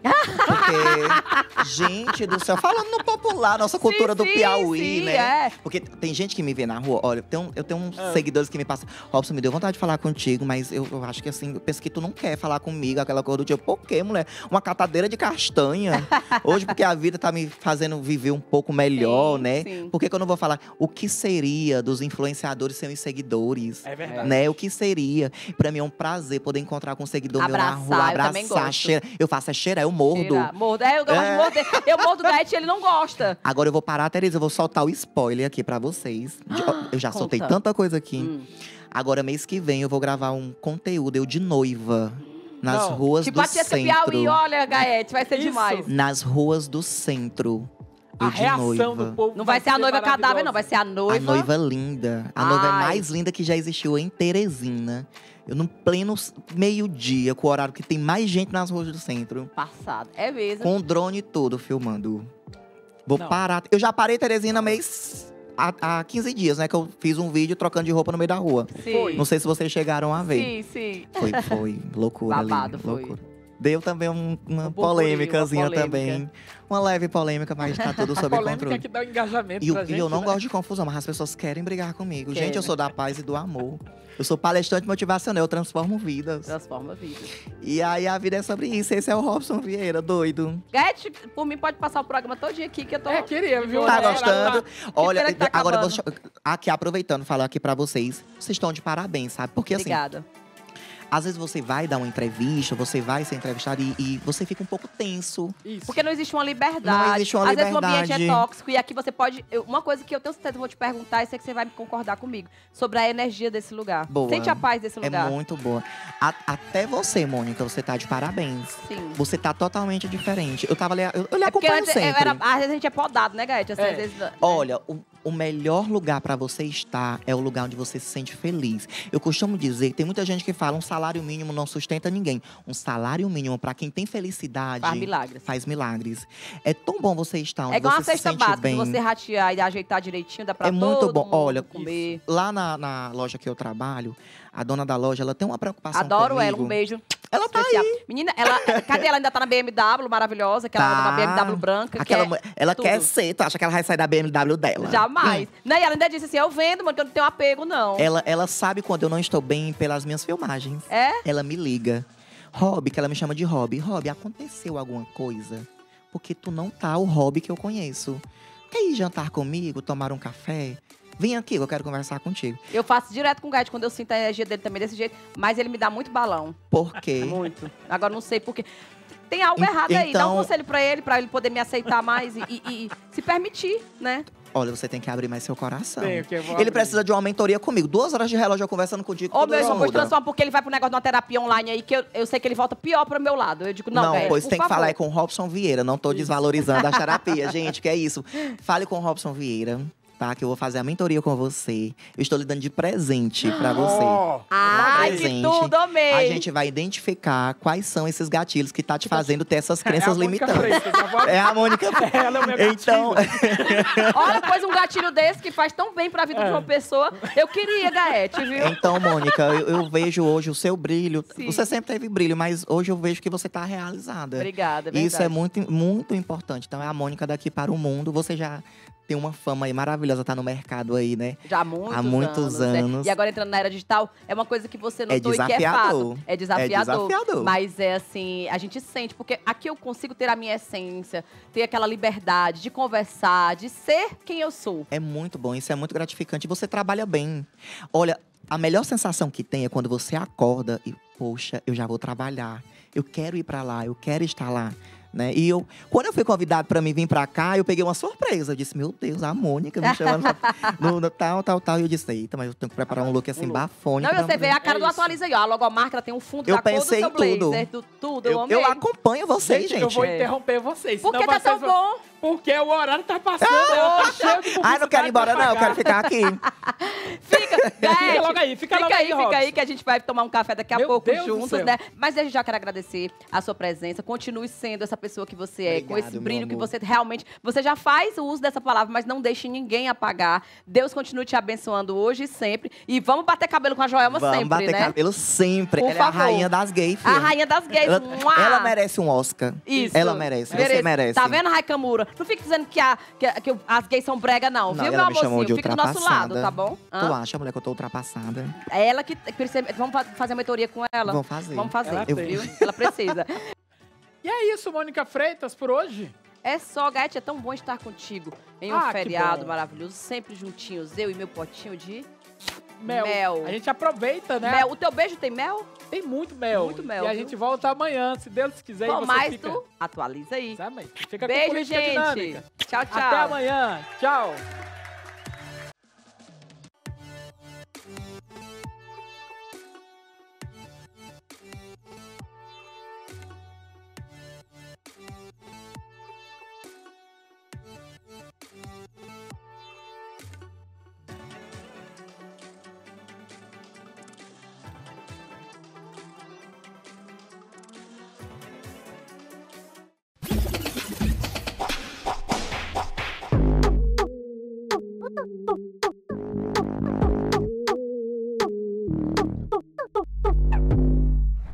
Porque, gente do céu, falando no popular, nossa cultura do Piauí, sim, né? é. Porque tem gente que me vê na rua, olha, eu tenho uns seguidores que me passam. Robson, me deu vontade de falar contigo, mas eu acho que assim, eu penso que tu não quer falar comigo, aquela coisa do tipo, por quê, mulher? Uma catadeira de castanha. Hoje, porque a vida tá me fazendo viver um pouco melhor, Sim, né? sim. Por que que eu não vou falar o que seria dos influenciadores sem os seguidores? É verdade. Né? O que seria? Pra mim é um prazer poder encontrar com um seguidor meu na rua, Abraçar, eu também abraçar, gosto. cheirar. Eu faço cheirar, eu mordo. Mordo. Eu gosto de morder. Eu mordo o Gaete e ele não gosta. Agora eu vou parar, Tereza, eu vou soltar o spoiler aqui pra vocês. Eu já Conta. soltei tanta coisa aqui. Agora, mês que vem, eu vou gravar um conteúdo, eu de noiva. Nas Não. ruas Tipo, do a tia centro. Piauí, olha, Gaete, vai ser Isso. demais. Nas ruas do centro. A Eu de reação noiva. do povo Não vai ser a noiva cadáver, não. Vai ser a A noiva. noiva linda. A noiva Ai. mais linda que já existiu em Teresina. Eu no pleno meio-dia, com o horário que tem mais gente nas ruas do centro. Passado. É mesmo. Com o drone e tudo, filmando. Vou Não. parar. Eu já parei Teresina há 15 dias, né? Que eu fiz um vídeo trocando de roupa no meio da rua. Sim. Não sei se vocês chegaram a ver. Sim, sim. Foi loucura Babado, ali. foi. Loucura. Deu também uma burburinho, polêmicazinha uma polêmica. também. Uma leve polêmica, mas tá tudo A sob polêmica controle. que dá o engajamento E pra eu gente, não né? gosto de confusão, mas as pessoas querem brigar comigo. Querem. Gente, eu sou da paz e do amor. Eu sou palestrante motivacional, eu transformo vidas. Transforma a vida. E aí a vida é sobre isso. Esse é o Robson Vieira, doido. Gaete, por mim, pode passar o programa todinho aqui, que eu tô… Queria, viu? Tá É, gostando? Olha, pena que tá agora eu vou acabando. aqui aproveitando falar aqui pra vocês. Vocês estão de parabéns, sabe? Porque assim, Obrigada. às vezes você vai dar uma entrevista, você vai ser entrevistado e você fica um pouco tenso. Isso. Porque não existe uma liberdade. Não existe uma Às vezes o ambiente é liberdade. tóxico. E aqui você pode… Uma coisa que eu tenho certeza que eu vou te perguntar, e sei que você vai me concordar comigo. Sobre a energia desse lugar. Boa. Sente a paz desse lugar. É muito boa. Até você, Mônica, você tá de parabéns. Sim. Você tá totalmente diferente. Eu tava ali, eu lhe É porque acompanho antes, sempre. às vezes a gente é podado, né, Gaete? Assim, É. às vezes, Olha, o melhor lugar pra você estar é o lugar onde você se sente feliz. Eu costumo dizer, tem muita gente que fala, um salário mínimo não sustenta ninguém. Um salário mínimo pra quem tem felicidade faz milagres. faz milagres. É tão bom você estar onde É igual uma você se cesta sente básica, bem. se você ratear e ajeitar direitinho, dá pra É muito todo bom. mundo Olha, comer. Lá na loja que eu trabalho, a dona da loja, ela tem uma preocupação Adoro comigo. ela, um beijo. Ela tá especial. aí. Menina, cadê ela? Ainda tá na BMW maravilhosa, que ela anda na BMW branca. Aquela, que é ela tudo. quer ser, tu acha que ela vai sair da BMW dela? Jamais. Né? E ela ainda disse assim, eu vendo, mano, que eu não tenho apego, não. Ela sabe quando eu não estou bem pelas minhas filmagens. É? Ela me liga. Rob, que ela me chama de Rob. Rob, aconteceu alguma coisa? Porque tu não tá o Rob que eu conheço. Quer ir jantar comigo, tomar um café? Vem aqui, eu quero conversar contigo. Eu faço direto com o Gaete, quando eu sinto a energia dele também desse jeito. Mas ele me dá muito balão. Por quê? Muito. Agora não sei por quê. Tem algo errado aí. Dá um Então- conselho pra ele poder me aceitar mais e se permitir, né? Olha, você tem que abrir mais seu coração. Tenho que, eu vou Ele abrir. precisa de uma mentoria comigo. 2 horas de relógio eu conversando contigo. Ô, tudo meu já irmão, pois muda. transforma, porque ele vai pro negócio de uma terapia online aí, que eu sei que ele volta pior pro meu lado. Eu digo, não, Gaete, pois por tem que favor. falar é com o Robson Vieira. Não tô desvalorizando a terapia, gente, que é isso. Fale com o Robson Vieira, tá? Que eu vou fazer a mentoria com você. Eu estou lhe dando de presente pra você. Ó, Ai, que presente. tudo, amei. A gente vai identificar quais são esses gatilhos que tá te fazendo ter essas crenças é a Mônica limitantes. Freitas, já vou- É a Mônica. Ela é o meu Então, Olha, pois um gatilho desse que faz tão bem pra vida de uma pessoa. Eu queria, Gaete, viu? então, Mônica, eu vejo hoje o seu brilho. Sim. Você sempre teve brilho, mas hoje eu vejo que você tá realizada. Obrigada, é Isso é verdade. muito, muito importante. Então, é a Mônica daqui para o mundo. Você já tem uma fama aí maravilhosa, tá no mercado aí, né? Já Há muitos né? anos. E agora entrando na era digital, é uma coisa que você notou e que é desafiador. fato. É desafiador. É desafiador. Mas é assim, a gente sente, porque aqui eu consigo ter a minha essência, ter aquela liberdade de conversar, de ser quem eu sou. É muito bom, isso é muito gratificante. Você trabalha bem. Olha, a melhor sensação que tem é quando você acorda e, poxa, eu já vou trabalhar. Eu quero ir pra lá, eu quero estar lá. Né? E quando eu fui convidado para mim vir para cá, eu peguei uma surpresa. Eu disse, meu Deus, a Mônica me chamando no tal. E eu disse, eita, mas eu tenho que preparar um look assim, bafônico. Não, você vê a cara do Atualiza aí, ó. A logomarca, ela tem um fundo da cor do seu blazer. Tudo, eu amei. Eu acompanho vocês, gente. Eu vou interromper vocês. Por que tá tão bom? Porque o horário tá passando, ela tá cheio de Ai, não quero ir embora não, eu quero ficar aqui. Fica logo aí, fica aí, que a gente vai tomar um café daqui a pouco juntos, né? Mas eu já quero agradecer a sua presença. Continue sendo essa pessoa que você é, com esse brilho que você realmente... Você já faz o uso dessa palavra, mas não deixe ninguém apagar. Deus continue te abençoando hoje e sempre. E vamos bater cabelo com a Joelma sempre, né? Vamos bater cabelo sempre. Ela é a rainha das gays, filha. A rainha das gays. Ela merece um Oscar. Isso. Ela merece, você merece. Tá vendo, Raikamura? Não fica dizendo que as gays são brega, não. Viu, meu amorzinho? Fica do nosso lado, tá bom? Tu acha, mulher, que eu tô ultrapassada? É ela que precisa... Vamos fazer uma mentoria com ela? Vamos fazer. Viu? Ela precisa. E é isso, Mônica Freitas, por hoje. É só, Gaete, é tão bom estar contigo em um feriado maravilhoso, sempre juntinhos, eu e meu potinho de mel. A gente aproveita, né? Mel. O teu beijo tem mel? Tem muito mel. Muito mel. E a gente volta amanhã, se Deus quiser. Bom, e você mas fica... tu atualiza aí. Fica beijo, com gente. dinâmica. Tchau, tchau. Até amanhã. Tchau.